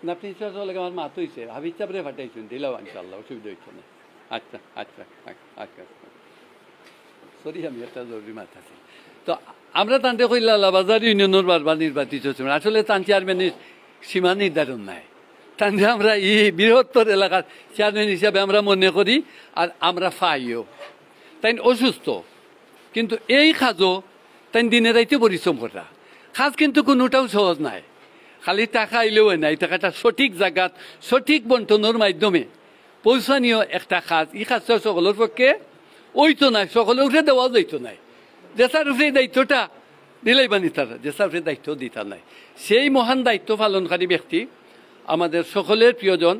না প্রিন্সিপাল সাহেব আমার মাত হয়েছে হাবিজ সাহেবরে ফাটাইছেন দিলাও ইনশাল্লাহ অসুবিধা হচ্ছে না আচ্ছা আচ্ছা আচ্ছা সরি আমি একটা জরুরি মাত আছে তো আমরা তান্তে কইলা বাজার ইউনিয়নের বারবার নির্বাচিত হচ্ছি আসলে তান চেয়ারম্যানের সীমা নির্ধারণ নাই তান্তে আমরা এই বৃহত্তর এলাকার চেয়ারম্যান হিসাবে আমরা মনে করি আর আমরা পাইও তাই অসুস্থ কিন্তু এই কাজও তাই দিনে রাইতে পরিশ্রম করা কাজ কিন্তু কোনোটাও সহজ নাই খালি টাকা আইলেও নাই টাকাটা সঠিক জায়গাত সঠিক বন্টনের মাধ্যমে পৌঁছানীয় একটা কাজ এই কাজটা সকলের পক্ষে ওইতো নাই সকলের উঠে দেওয়া যাইতো নাই যেটার উপরে দায়িত্বটা দিলেই বানি তারা যেটার উপরে দায়িত্ব দিতা নাই সেই মহান দায়িত্ব পালনকারী ব্যক্তি আমাদের সকলের প্রিয়জন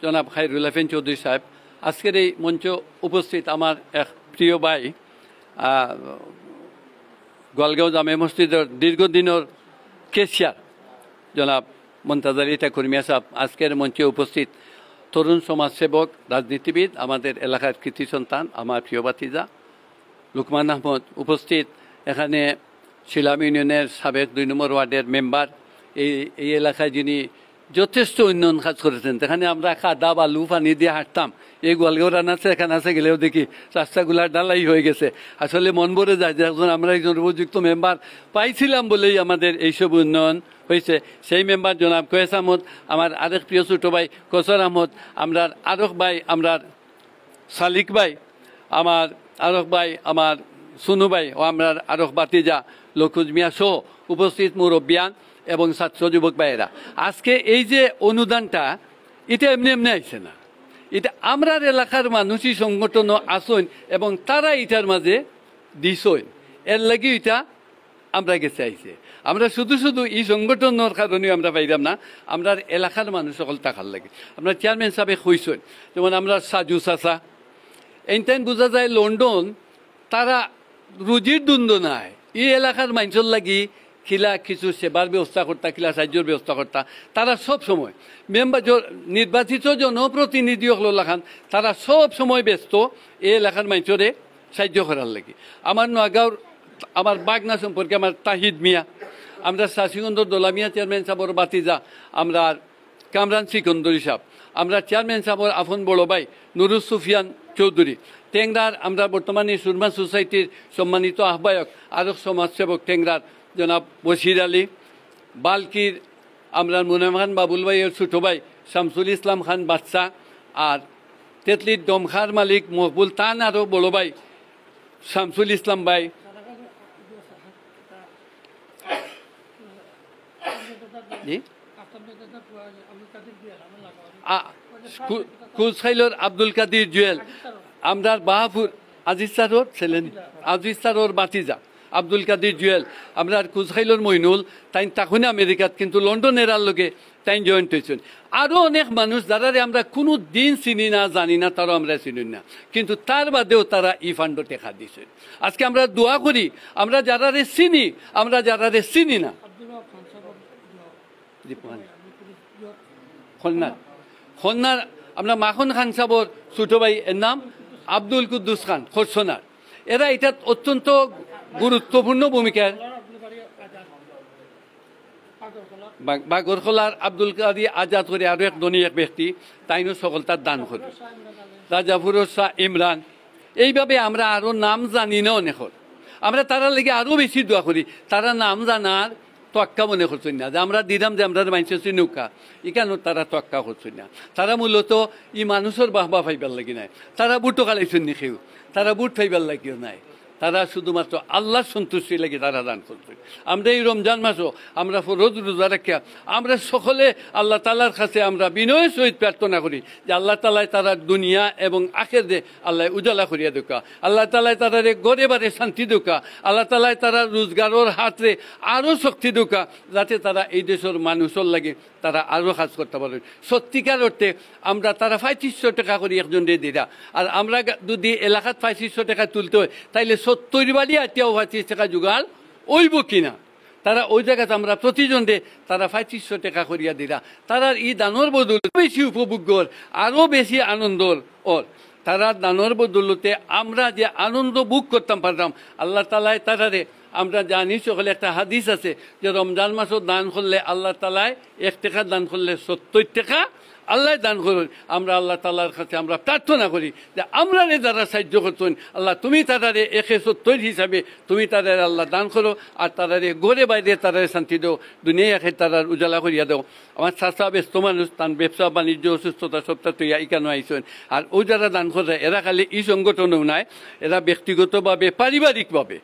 জনাব খায়রুল হাফেন চৌধুরী সাহেব আজকের এই মঞ্চ উপস্থিত আমার এক প্রিয় ভাই গোয়ালগাঁও জামে মসজিদের দীর্ঘদিনের কেশিয়ার জনাব মমতাজ আলী ঠাকুর মিয়া সাহেব আজকের মঞ্চে উপস্থিত তরুণ সমাজসেবক রাজনীতিবিদ আমাদের এলাকার কৃতি সন্তান আমার প্রিয় ভাতিজা লুকমান আহমদ উপস্থিত এখানে শিলাম ইউনিয়নের সাবেক 2 নম্বর ওয়ার্ডের মেম্বার এই এলাকায় যিনি যথেষ্ট উন্নয়ন কাজ করেছেন যেখানে আমরা কাদা বালু পানি দিয়ে হাঁটতাম এই গোয়ালগাঁও রান আছে এখানে আছে গেলেও দেখি রাস্তাগুলার ডালাই হয়ে গেছে আসলে মন ভরে যায় যে এখন আমরা একজন উপযুক্ত মেম্বার পাইছিলাম বলেই আমাদের এইসব উন্নয়ন হয়েছে সেই মেম্বার জনাব কয়েস আহমদ আমার আরেক প্রিয় ছোটো ভাই কসর আহমদ আমরা আরক ভাই আমরা সালিক ভাই আমার আরক ভাই আমার সুনু ভাই ও আমরা আরক বাতিজা লকুজ মিয়া সহ উপস্থিত মুরব্বিয়ান এবং ছাত্র যুবক ভাইয়েরা আজকে এই যে অনুদানটা এটা এমনি এমনি আইছে না এটা আমরার এলাকার মানুষই সংগঠনও আসন এবং তারা এটার মাঝে দিছই এর লাগি এটা আমরা গেছে আইছে আমরা শুধু শুধু এই সংগঠনের কারণে আমরা পাইলাম না আমরা এলাকার মানুষ সকল টাকার লাগে আমরা চেয়ারম্যান সাহেব কইছেন যেমন আমরা সাজু চাচা এইটাই বোঝা যায় লন্ডন তারা রুজির দ্বন্দ্ব নাই এই এলাকার মানুষের লাগি খিলা কিছু সেবার ব্যবস্থা করতা খিলা সাহায্যের ব্যবস্থা করতা তারা সব সময় মেম্বার নির্বাচিত জনপ্রতিনিধি হলো লাখান তারা সব সময় ব্যস্ত এই এলাকার মানুষরে সাহায্য করার লাগে আমার নোয়াগাঁওর আমার বাগনা সম্পর্কে আমার তাহিদ মিয়া আমরা শাসিগন্ধর দোলা মিয়া চেয়ারম্যান সাহেবর বাতিজা আমরা কামরান সিকন্দরী সাহেব আমরা চেয়ারম্যান সাহেবর আফন বড় ভাই নুরুস সুফিয়ান চৌধুরী টেংরার আমরা বর্তমানে সুরমা সোসাইটির সম্মানিত আহ্বায়ক আরক সমাজসেবক টেংরার জনাব বশির আলী বালকির আমরা মুনাম খান বাবুল ভাইয়ের ছোটো ভাই শামসুল ইসলাম খান বাদশা আর তেতলির দমখার মালিক মকবুল তান আরও বড় ভাই শামসুল ইসলাম ভাই কুলসাইলর আব্দুল কাদির জুয়েল আমরা বাহাপুর আজিজ স্যারর ছিলেন আজিজ স্যারর বাতিজা আব্দুল কাদির জুয়েল আমরা কুলসাইলর মইনুল তাই তখন আমেরিকাত কিন্তু লন্ডনের লোকে তাই জয়েন্ট হয়েছেন আরও অনেক মানুষ যারা আমরা কোনো দিন চিনি না জানি না তারাও আমরা চিনি না কিন্তু তার বাদেও তারা ই ফান্ড টেকা দিয়েছেন আজকে আমরা দোয়া করি আমরা যারা চিনি আমরা যারা চিনি না খন্নার আমরা মাখন খান সাহর ছোট ভাই এর নাম আব্দুল কুদ্দুস খান খরসনার এরা এটা অত্যন্ত গুরুত্বপূর্ণ ভূমিকা বাগরখোলার আব্দুল কাদি আজাদ করে আরো এক ধনী এক ব্যক্তি তাইনও সকল তার দান করে রাজাপুরের শাহ ইমরান এইভাবে আমরা আরো নাম জানি না অনেক আমরা তারা লেগে আরো বেশি দোয়া করি তারা নাম জানার তোয়াক্কা মনে করছেন না যে আমরা দিলাম যে আমরা মাইনছি নৌকা এখানে তারা তোয়াক্কা করছেন না তারা মূলত ই মানুষের বাহবা ফাইবার লাগি নাই তারা বুটো কালাইছেন নি কেউ তারা বুট ফাইবার লাগিও নাই তারা শুধুমাত্র আল্লাহর সন্তুষ্টি লাগে তারা দান করছে আমরা এই রমজান মাসও আমরা রোজ রোজা রাখিয়া আমরা সকলে আল্লাহ তালার কাছে আমরা বিনয়ের সহিত প্রার্থনা করি যে আল্লাহ তালায় তারা দুনিয়া এবং আখের দে আল্লাহ উজালা করিয়া দোকা আল্লাহ তালায় তারা গড়ে বারে শান্তি দোকা আল্লাহ তালায় তারা রোজগারের হাতরে আরও শক্তি দোকা যাতে তারা এই দেশের মানুষের লাগে তারা আরও কাজ করতে পারেন সত্যিকার অর্থে আমরা তারা 2500 টাকা করে একজন দিয়ে দিরা আর আমরা যদি এলাকাত 2500 টাকা তুলতে হয় তাইলে 70 বাড়ি আটিয়াও 25 টাকা জোগাড় ওইব কিনা তারা ওই জায়গাতে আমরা প্রতিজন দে তারা 2500 টাকা করিয়া দিরা তারা এই দানোর বদল বেশি উপভোগ্যর আরও বেশি আনন্দর ওর তারা দানের বদৌলতে আমরা যে আনন্দ ভোগ করতাম পারতাম, আল্লাহ তালায় তারারে আমরা জানি সকলে একটা হাদিস আছে যে রমজান মাসও দান করলে আল্লাহ তালায় 1 টাকা দান করলে 70 টাকা আল্লাহ দান করুন। আমরা আল্লাহ তালার কাছে আমরা প্রার্থনা করি যে আমরা যারা সাহায্য করতেন আল্লাহ তুমি তারারে 170 হিসাবে তুমি তাদের আল্লাহ দান করো, আর তারারে ঘরে বাইরে তারারে শান্তি দাও, দুনিয়া একে তারার উজালা করিয়া দাও। আমার চাষা ব্যস্ত মানুষ, তার ব্যবসা বাণিজ্য অসুস্থতা সপ্তাহ তুই ইকানো আইসেন। আর ও যারা দান করে এরা খালি এই সংগঠনও নাই, এরা ব্যক্তিগতভাবে পারিবারিকভাবে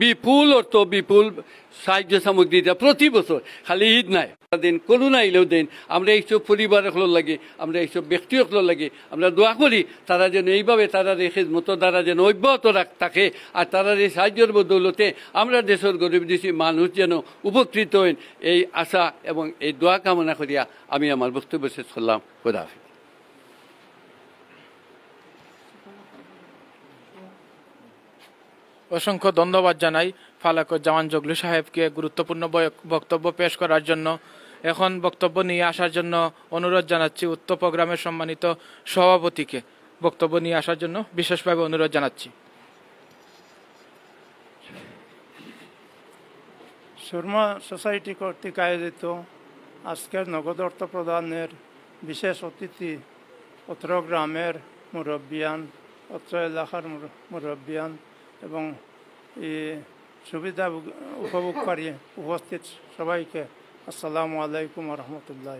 বিপুল অর্থ বিপুল সাহায্য সামগ্রী দেয় প্রতি বছর, খালি ঈদ নাই দিন করোনা এলেও দিন। আমরা এইসব পরিবারগুলোর লাগে, আমরা এইসব ব্যক্তিগুলোর লাগে আমরা দোয়া করি তারা যেন এইভাবে তারা খিদমত দ্বারা যেন অব্যাহত থাকে, আর তারা এই সাহায্যের বদৌলতে আমরা দেশের গরিব দেশি মানুষ যেন উপকৃত হন, এই আশা এবং এই দোয়া কামনা করিয়া আমি আমার বক্তব্য শেষ করলাম। খোদা হাফেজ। অসংখ্য ধন্যবাদ জানাই ফালাকুজ্জামান জগলু সাহেবকে গুরুত্বপূর্ণ বক্তব্য পেশ করার জন্য। এখন বক্তব্য নিয়ে আসার জন্য অনুরোধ জানাচ্ছি উক্ত প্রোগ্রামের সম্মানিত সভাপতিকে বক্তব্য নিয়ে আসার জন্য বিশেষভাবে অনুরোধ জানাচ্ছি। সুরমা সোসাইটি কর্তৃক আয়োজিত আজকের নগদ অর্থ প্রদানের বিশেষ অতিথি অত্র গ্রামের মুরব্বিয়ান, অত্র এলাকার মুরব্বিয়ান এবং এই সুবিধা উপভোগকারী উপস্থিত সবাইকে আসসালামু আলাইকুম রহমতুল্লাহ।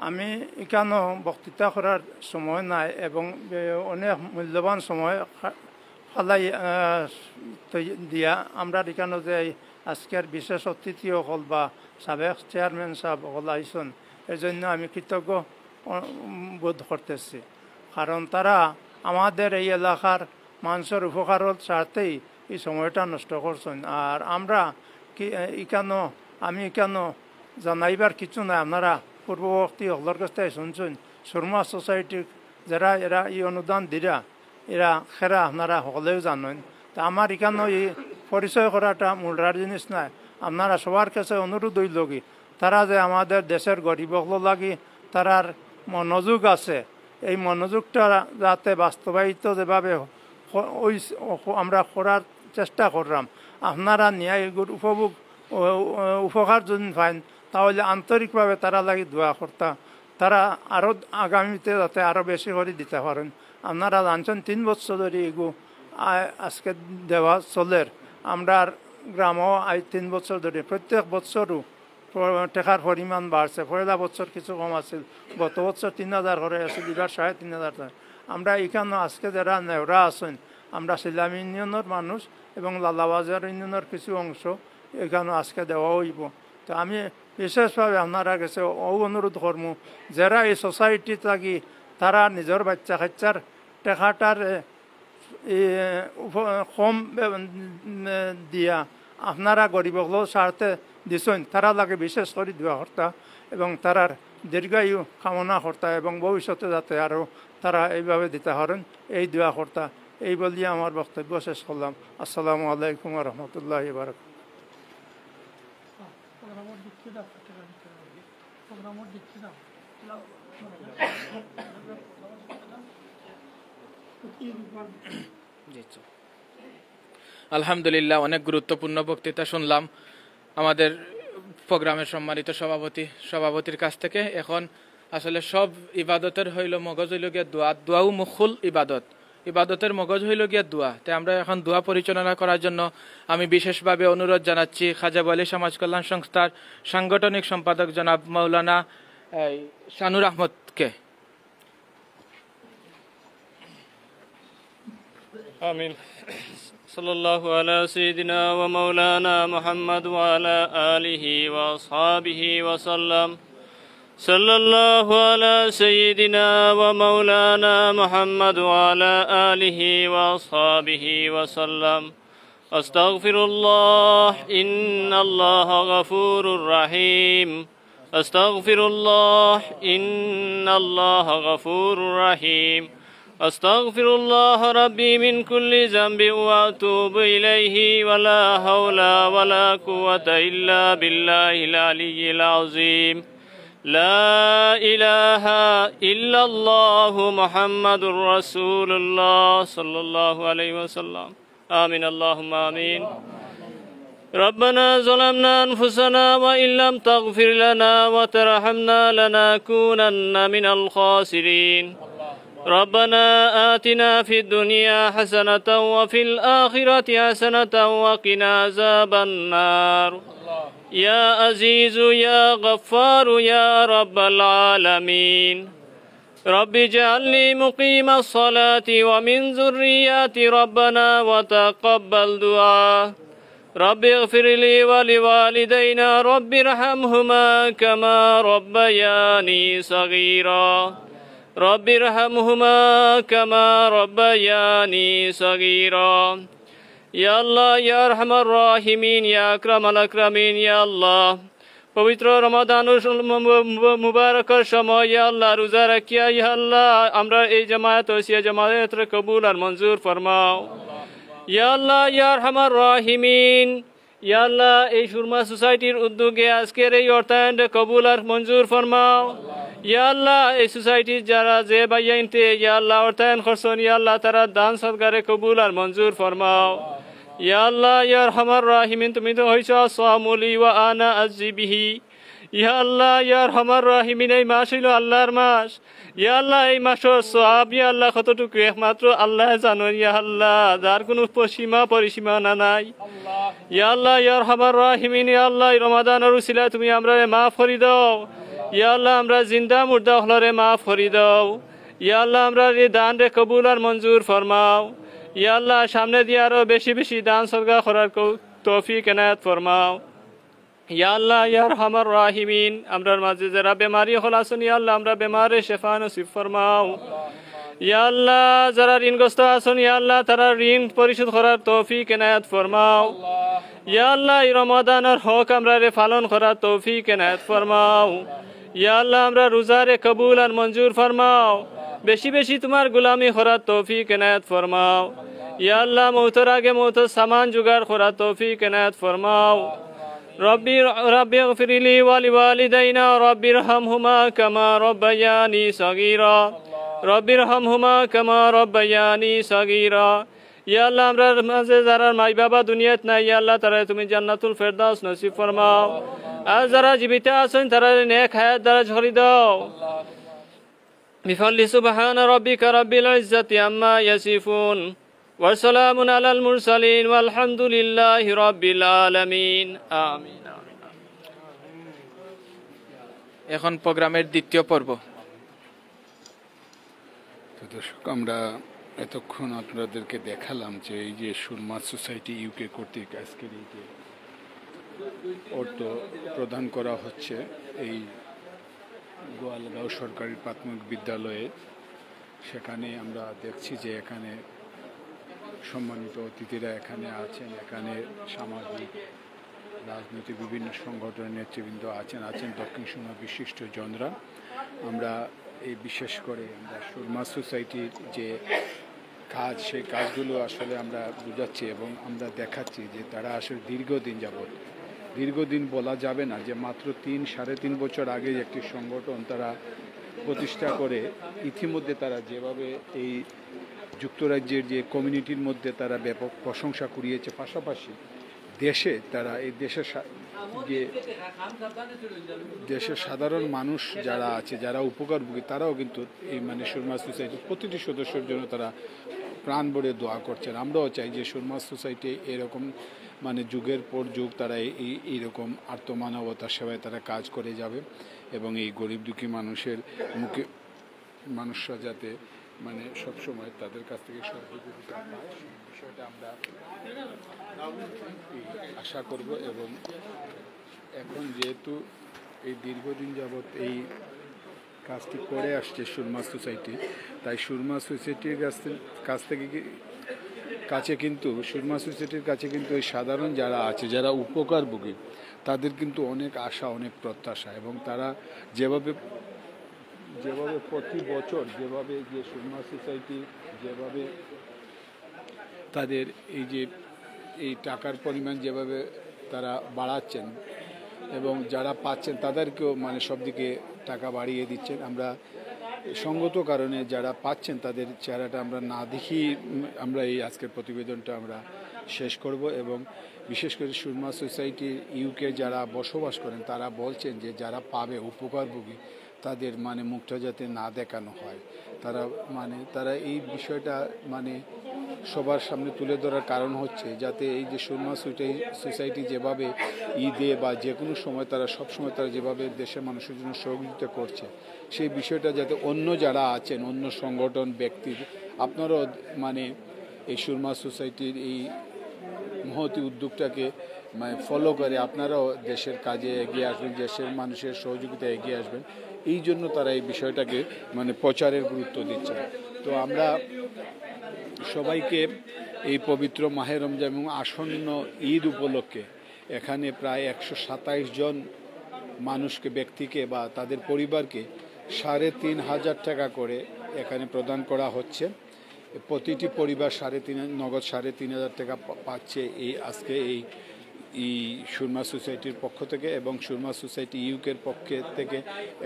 আমি এখানেও বক্তৃতা করার সময় নাই এবং অনেক মূল্যবান সময় ফালাই দিয়া আমরা এখানে যে আজকের বিশেষ অতিথি হল বা সাবেক চেয়ারম্যান সাহেব হল আইসন, এর জন্য আমি কৃতজ্ঞ বোধ করতেছি। কারণ তারা আমাদের এই এলাকার মানুষের উপকারের স্বার্থেই এই সময়টা নষ্ট করছেন। আর আমরা আমি এখানে জানাইবার কিছু নাই, আপনারা পূর্ববর্তী হলের কাছে শুনছেন সুরমা সোসাইটির যারা এরা এই অনুদান দিরা এরা খেরা আপনারা হলেও জানেন। তা আমার এখানে এই পরিচয় করাটা মূলরার জিনিস নাই। আপনারা সবার কাছে অনুরোধ হইল কি তারা যে আমাদের দেশের গরিব লাগি তারার মনোযোগ আছে, এই মনোযোগটা যাতে বাস্তবায়িত যেভাবে ওই আমরা করার চেষ্টা করলাম, আপনারা ন্যায় উপকার যদি পাইন তাহলে আন্তরিকভাবে তারা লাগি দোয়া করতা, তারা আরও আগামীতে যাতে আরও বেশি করে দিতে পারেন। আপনারা জানছেন 3 বছর ধরে এগু আজকে দেওয়া চলের। আমরা গ্রামও 3 বছর ধরে প্রত্যেক বছরও টাকার পরিমাণ বাড়ছে। পয়লা বছর কিছু কম আছিল, গত বছর 3000 করে আছিল, এবার 3500। আমরা এখানে আজকে যারা নেওরা আছেন আমরা সিলাম ইউনিয়নের মানুষ এবং লালাবাজার ইউনিয়নের কিছু অংশ এখানে আজকে দেওয়া হইব। তো আমি বিশেষভাবে আপনারা কাছে অনুরোধ করবো যারা এই সোসাইটি থাকি তারা নিজের বাচ্চা কাচ্চার টাকাটার কম দিয়া আপনারা গরিবগুলো স্বার্থে দিছেন তারা লাগে বিশেষ করে দোয়া কর্তা এবং তারার দীর্ঘায়ু কামনা কর্তা এবং ভবিষ্যতে যাতে আরও তারা এইভাবে দিতে পারেন এই দোয়া কর্তা। এই বলিয়ে আমার বক্তব্য শেষ করলাম। আসসালামু আলাইকুম রহমতুল্লাহ বারাকাতুহু। আলহামদুলিল্লাহ, অনেক গুরুত্বপূর্ণ বক্তৃতা শুনলাম আমাদের প্রোগ্রামের সম্মানিত সভাপতির কাছ থেকে। এখন আসলে সব ইবাদতের হইল মগজ হইল গিয়া দোয়া, দোয়াও মুখুল ইবাদতের মগজ হইল গিয়া দোয়া। তাই আমরা এখন দোয়া পরিচালনা করার জন্য আমি বিশেষভাবে অনুরোধ জানাচ্ছি খাজা আলী সমাজ কল্যাণ সংস্থার সাংগঠনিক সম্পাদক জনাব মাওলানা শানুর আহমদকে। আমিন। সাল্লাল্লাহু আলা সাইয়্যিদিনা ওয়া মাওলানা মুহাম্মদ ওয়া আলা আলিহি ওয়া আসহাবিহি ওয়া সাল্লাম। সাল্লাল্লাহু আলা সাইয়্যিদিনা ওয়া মাওলানা মুহাম্মদ ওয়া আলা আলিহি ওয়া আসহাবিহি ওয়া সাল্লাম। আস্তাগফিরুল্লাহ ইন্নাল্লাহা গফুরুর রহিম। আস্তাগফিরুল্লাহ ইন্নাল্লাহা গফুরুর রহিম। أستغفر الله ربي من كل ذنب وأتوب إليه ولا حول ولا قوة إلا بالله العلي العظيم. لا إله إلا الله محمد رسول الله صلى الله عليه وسلم آمين اللهم آمين ربنا ظلمنا أنفسنا وإن لم تغفر لنا وترحمنا لنكونن من الخاسرين ربنا آتنا في الدنيا حسنة وفي الآخرة حسنة وقنا عذاب النار يا عزيز يا غفار يا رب العالمين رب اجعلني مقيم الصلاة ومن ذرياتي ربنا وتقبل دعاء رب اغفر لي ولوالدينا رب ارحمهما كما ربياني صغيرا رب ارحمهما كما ربياني صغيرا يا الله يا أرحم الراحمين يا أكرم الأكرمين يا الله পবিত্র রমাদান মুবারকের সময় ইয়া আল্লাহ রোজা রাখিয়া ইয়া আল্লাহ আমরা এই জামায়াত ওসিয়া জামায়াতের কবুল আর মঞ্জুর ফরমাও ইয়া আল্লাহ ইয়া আরহামার রাহিমিন ইয়া আল্লাহ এই সুরমা সোসাইটির উদ্যোগে আজকের এই অর্থায়ন কবুল আর মঞ্জুর ফরমাও ইয়া আল্লাহ এই সোসাইটির যারা যে বাইয়াইনতে ইয়া আল্লাহ অর্থায়ন করছেন ইয়া আল্লাহ তারা দান সদকারে কবুল আর মঞ্জুর ফরমাও ইয়া আল্লাহ ইয়া আরহামার রাহিমিন তুমি তো হইছো সামুলি ওয়া আনা আজিবিহি ইয়া আল্লাহ ইয়া আরহামার রাহিমিন এই মাস হইল আল্লাহর মাস ইয়া আল্লাহ এই মাসের সওয়াব ইয়া আল্লাহ কতটুকু একমাত্র আল্লাহ জানেন ইয়া আল্লাহ যার কোনো সীমা পরিসীমা নাই ইয়া আল্লাহ ইয়া আরহামার রাহিমিন ইয়া আল্লাহ এই রমাদানের উসিলায় তুমি আমরারে মাফ করে দাও ইয়া আল্লাহ আমরা জিন্দা মুর্দা হলরে মাফ করে দাও ইয়া আল্লাহ আমরা এই দান রে কবুল আর মঞ্জুর ফরমাও ইয়া আল্লাহ সামনে দিয়ে আরো বেশি বেশি দান সদকা করার তৌফিক এনায়েত ফরমাও ইয়া আল্লাহ ইয়া আরহামার রাহিমিন আমরার মাঝে যারা বেমারি হল আছেন ইয়া আল্লাহ আমরা বেমারে শেফা নসিব ফরমাও ইয়া আল্লাহ যারা ঋণগ্রস্ত আছেন ইয়া আল্লাহ তারা ঋণ পরিশোধ করার তৌফিক এনায়েত ফরমাও ইয়া আল্লাহ এই রমাদানের হক আমরা রে পালন করার তৌফিক এনায়েত ফরমাও ইয়া আল্লাহ আমরা রোজারে কবুল আর মঞ্জুর ফরমাও বেশি বেশি তোমার গোলামি করার তৌফিক এনায়েত ফরমাও ইয়া আল্লাহ মৌতের আগে মৌতের সামান জোগাড় করার তৌফিক এনায়েত ফরমাও ربي اغفر لي ولوالدينا رب ارحمهما كما ربياني صغيرا رب ارحمهما كما ربياني صغيرا ইয়া আল্লাহ আমরার মাঝে যারা মাই বাবা দুনিয়াত নাই ইয়া আল্লাহ তারা তুমি জান্নাতুল ফেরদাউস নসিব ফরমাও আর যারা জীবিত আছেন তারা নেক হায়াত দারাজ করে দাও বিফাল্লি সুবহান রাব্বিকা রাব্বিল ইজ্জাতি আম্মা ইয়াসিফুন وسلام على المرسلين والحمد لله رب العالمين آمين এখন প্রোগ্রামের দ্বিতীয় পর্ব তো দর্শক আমরা এতক্ষণ আপনাদেরকে দেখালাম যে এই যে সুরমা সোসাইটি ইউকে কর্তৃক আজকের এই যে অর্থ প্রদান করা হচ্ছে এই গোয়ালগাঁও সরকারি প্রাথমিক বিদ্যালয়ে সেখানে আমরা দেখছি যে এখানে সম্মানিত অতিথিরা এখানে আছেন এখানে সামাজিক রাজনৈতিক বিভিন্ন সংগঠনের নেতৃবৃন্দ আছেন দক্ষিণ সুরমা বিশিষ্ট জনরা আমরা এই বিশেষ করে আমরা সুরমা সোসাইটির যে কাজ সেই কাজগুলো আসলে আমরা বুঝাচ্ছি এবং আমরা দেখাচ্ছি যে তারা আসলে দীর্ঘদিন বলা যাবে না যে মাত্র 3-3.5 বছর আগে একটি সংগঠন তারা প্রতিষ্ঠা করে ইতিমধ্যে তারা যেভাবে এই যুক্তরাজ্যের যে কমিউনিটির মধ্যে তারা ব্যাপক প্রশংসা কুড়িয়েছে পাশাপাশি দেশে তারা এই দেশের সাধারণ মানুষ যারা আছে যারা উপকারভোগী তারাও কিন্তু এই মানে সুরমা সোসাইটির প্রতিটি সদস্যের জন্য তারা প্রাণ ভরে দোয়া করছেন আমরাও চাই যে সুরমা সোসাইটি এরকম মানে যুগের পর যুগ তারা এইরকম আত্মমানবতার সেবায় তারা কাজ করে যাবে এবং এই গরিব দুঃখী মানুষরা যাতে মানে সবসময় তাদের কাছ থেকে সহযোগিতা পায় বিষয়টা আমরা আশা করব এবং এখন যেহেতু এই দীর্ঘদিন যাবৎ এই কাজটি করে আসছে সুরমা সোসাইটি তাই সুরমা সোসাইটির কাছে কিন্তু সুরমা সোসাইটির কাছে কিন্তু এই সাধারণ যারা আছে যারা উপকারভোগী তাদের কিন্তু অনেক আশা অনেক প্রত্যাশা এবং তারা যেভাবে প্রতি বছর যেভাবে যে সুরমা সোসাইটি যেভাবে তাদের এই যে এই টাকার পরিমাণ যেভাবে তারা বাড়াচ্ছেন এবং যারা পাচ্ছেন তাদেরকেও মানে সব দিকে টাকা বাড়িয়ে দিচ্ছেন। আমরা সঙ্গত কারণে যারা পাচ্ছেন তাদের চেহারাটা আমরা না দেখি আমরা এই আজকের প্রতিবেদনটা আমরা শেষ করব। এবং বিশেষ করে সুরমা সোসাইটির ইউকে যারা বসবাস করেন তারা বলছেন যে যারা পাবে উপকারভোগী তাদের মানে মুখটা যাতে না দেখানো হয়, তারা এই বিষয়টা মানে সবার সামনে তুলে ধরার কারণ হচ্ছে যাতে এই যে সুরমা সোসাইটি যেভাবে ঈদে বা যে কোনো সময় তারা সবসময় তারা যেভাবে দেশের মানুষের জন্য সহযোগিতা করছে সেই বিষয়টা যাতে অন্য যারা আছেন অন্য সংগঠন ব্যক্তির আপনারাও মানে এই সুরমা সোসাইটির এই মহতি উদ্যোগটাকে মানে ফলো করে আপনারাও দেশের কাজে এগিয়ে আসবেন, দেশের মানুষের সহযোগিতা এগিয়ে আসবেন। এই জন্য তারা এই বিষয়টাকে মানে প্রচারের গুরুত্ব দিচ্ছে। তো আমরা সবাইকে এই পবিত্র মাহে রমজান এবং আসন্ন ঈদ উপলক্ষে এখানে প্রায় 127 জন মানুষকে ব্যক্তিকে বা তাদের পরিবারকে 3,500 টাকা করে এখানে প্রদান করা হচ্ছে। প্রতিটি পরিবার নগদ 3,500 টাকা পাচ্ছে এই আজকে এই সুরমা সোসাইটির পক্ষ থেকে এবং সুরমা সোসাইটি ইউকের পক্ষ থেকে।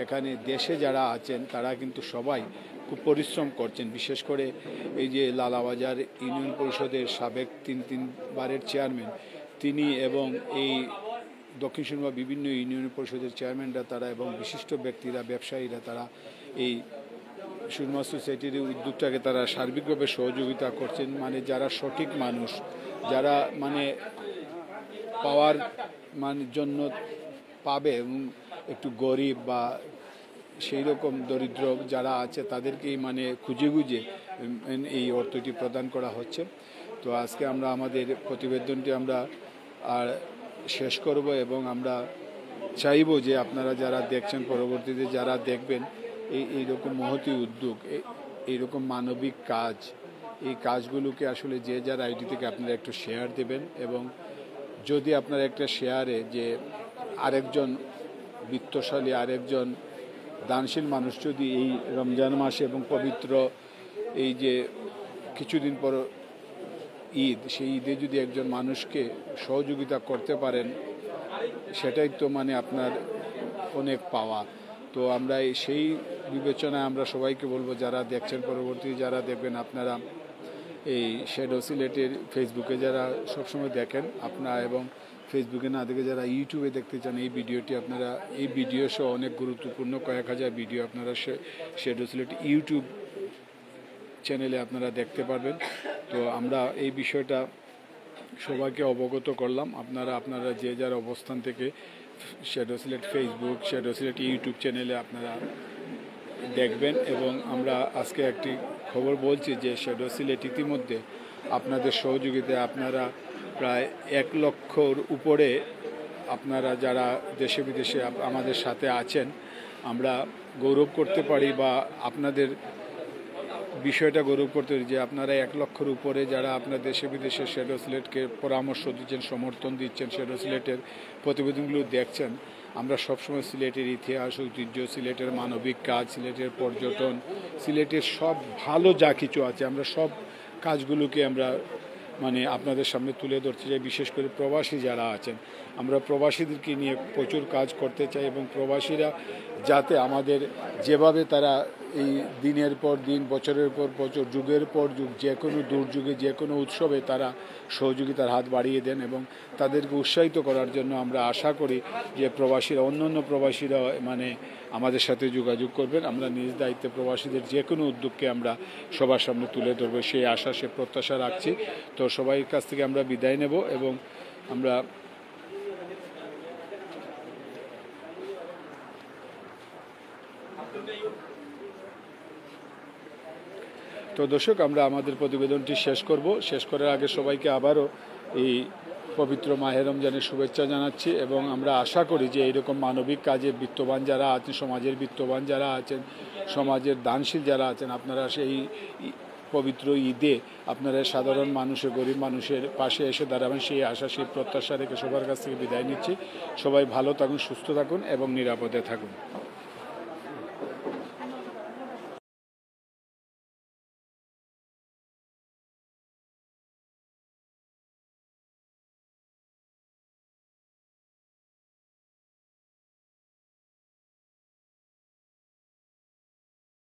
এখানে দেশে যারা আছেন তারা কিন্তু সবাই খুব পরিশ্রম করছেন, বিশেষ করে এই যে লালাবাজার ইউনিয়ন পরিষদের সাবেক তিনবারের চেয়ারম্যান তিনি এবং এই দক্ষিণ সুরমা বিভিন্ন ইউনিয়ন পরিষদের চেয়ারম্যানরা তারা এবং বিশিষ্ট ব্যক্তিরা ব্যবসায়ীরা তারা এই সুরমা সোসাইটির উদ্যোগটাকে তারা সার্বিকভাবে সহযোগিতা করছেন। মানে যারা সঠিক মানুষ, যারা মানে পাওয়ার মানে জন্য পাবে এবং একটু গরিব বা সেই রকম দরিদ্র যারা আছে তাদেরকেই মানে খুঁজে এই অর্থটি প্রদান করা হচ্ছে। তো আজকে আমরা আমাদের প্রতিবেদনটি আমরা আর শেষ করব এবং আমরা চাইব যে আপনারা যারা দেখছেন পরবর্তীতে যারা দেখবেন এইরকম মহতি উদ্যোগ, এইরকম মানবিক কাজ, এই কাজগুলোকে আসলে যে যার আইডি থেকে আপনারা একটু শেয়ার দেবেন। এবং যদি আপনারা একটা শেয়ারে যে আরেকজন বিত্তশালী আরেকজন দানশীল মানুষ যদি এই রমজান মাসে এবং পবিত্র এই যে কিছুদিন পর ঈদ, সেই ঈদে যদি একজন মানুষকে সহযোগিতা করতে পারেন সেটাই তো মানে আপনার অনেক পাওয়া। তো আমরা সেই বিবেচনায় আমরা সবাইকে বলবো যারা দেখছেন পরবর্তী যারা দেখবেন আপনারা এই শ্যাডো সিলেটের ফেসবুকে যারা সবসময় দেখেন আপনারা এবং ফেসবুকে না দেখে যারা ইউটিউবে দেখতে চান এই ভিডিওটি আপনারা এই ভিডিও সহ অনেক গুরুত্বপূর্ণ কয়েক হাজার ভিডিও আপনারা শ্যাডো সিলেট ইউটিউব চ্যানেলে আপনারা দেখতে পারবেন। তো আমরা এই বিষয়টা সবাইকে অবগত করলাম। আপনারা যে যার অবস্থান থেকে shadow Sylhet Facebook shadow Sylhet YouTube চ্যানেলে আপনারা দেখবেন। এবং আমরা আজকে একটি খবর বলছি যে শ্যাডো সিলেট ইতিমধ্যে আপনাদের সহযোগিতায় আপনারা প্রায় 1 লক্ষর উপরে আপনারা যারা দেশে বিদেশে আমাদের সাথে আছেন আমরা গৌরব করতে পারি বা আপনাদের বিষয়টা গৌরব করতে পারি যে আপনারা 1 লক্ষর উপরে যারা আপনার দেশে বিদেশে শ্যাডো সিলেটকে পরামর্শ দিচ্ছেন, সমর্থন দিচ্ছেন, শ্যাডো সিলেটের প্রতিবেদনগুলো দেখছেন। আমরা সবসময় সিলেটের ইতিহাস, ঐতিহ্য, সিলেটের মানবিক কাজ, সিলেটের পর্যটন, সিলেটের সব ভালো যা কিছু আছে আমরা সব কাজগুলোকে আমরা মানে আপনাদের সামনে তুলে ধরতে চাই। বিশেষ করে প্রবাসী যারা আছেন আমরা প্রবাসীদেরকে নিয়ে প্রচুর কাজ করতে চাই এবং প্রবাসীরা যাতে আমাদের যেভাবে তারা এই দিনের পর দিন বছরের পর বছর যুগের পর যুগ যে কোনো দুর্যোগে যে কোনো উৎসবে তারা সহযোগিতার হাত বাড়িয়ে দেন এবং তাদেরকে উৎসাহিত করার জন্য আমরা আশা করি যে প্রবাসীরা অন্য প্রবাসীরা মানে আমাদের সাথে যোগাযোগ করবেন। আমরা নিজ দায়িত্বে প্রবাসীদের যে কোনো উদ্যোগকে আমরা সবার সামনে তুলে ধরবো সেই আশা সে প্রত্যাশা রাখছি। তো সবাই কাছ থেকে আমরা বিদায় নেব এবং আমরা তো দর্শক আমরা আমাদের প্রতিবেদনটি শেষ করার আগে সবাইকে আবারও এই পবিত্র মাহে রমজানের শুভেচ্ছা জানাচ্ছি এবং আমরা আশা করি যে এইরকম মানবিক কাজে বিত্তবান যারা আছেন, সমাজের বিত্তবান যারা আছেন, সমাজের দানশীল যারা আছেন আপনারা সেই পবিত্র ঈদে আপনারা সাধারণ মানুষের গরিব মানুষের পাশে এসে দাঁড়াবেন সেই আশা সেই প্রত্যাশা রেখে সবার কাছ থেকে বিদায় নিচ্ছি। সবাই ভালো থাকুন, সুস্থ থাকুন এবং নিরাপদে থাকুন।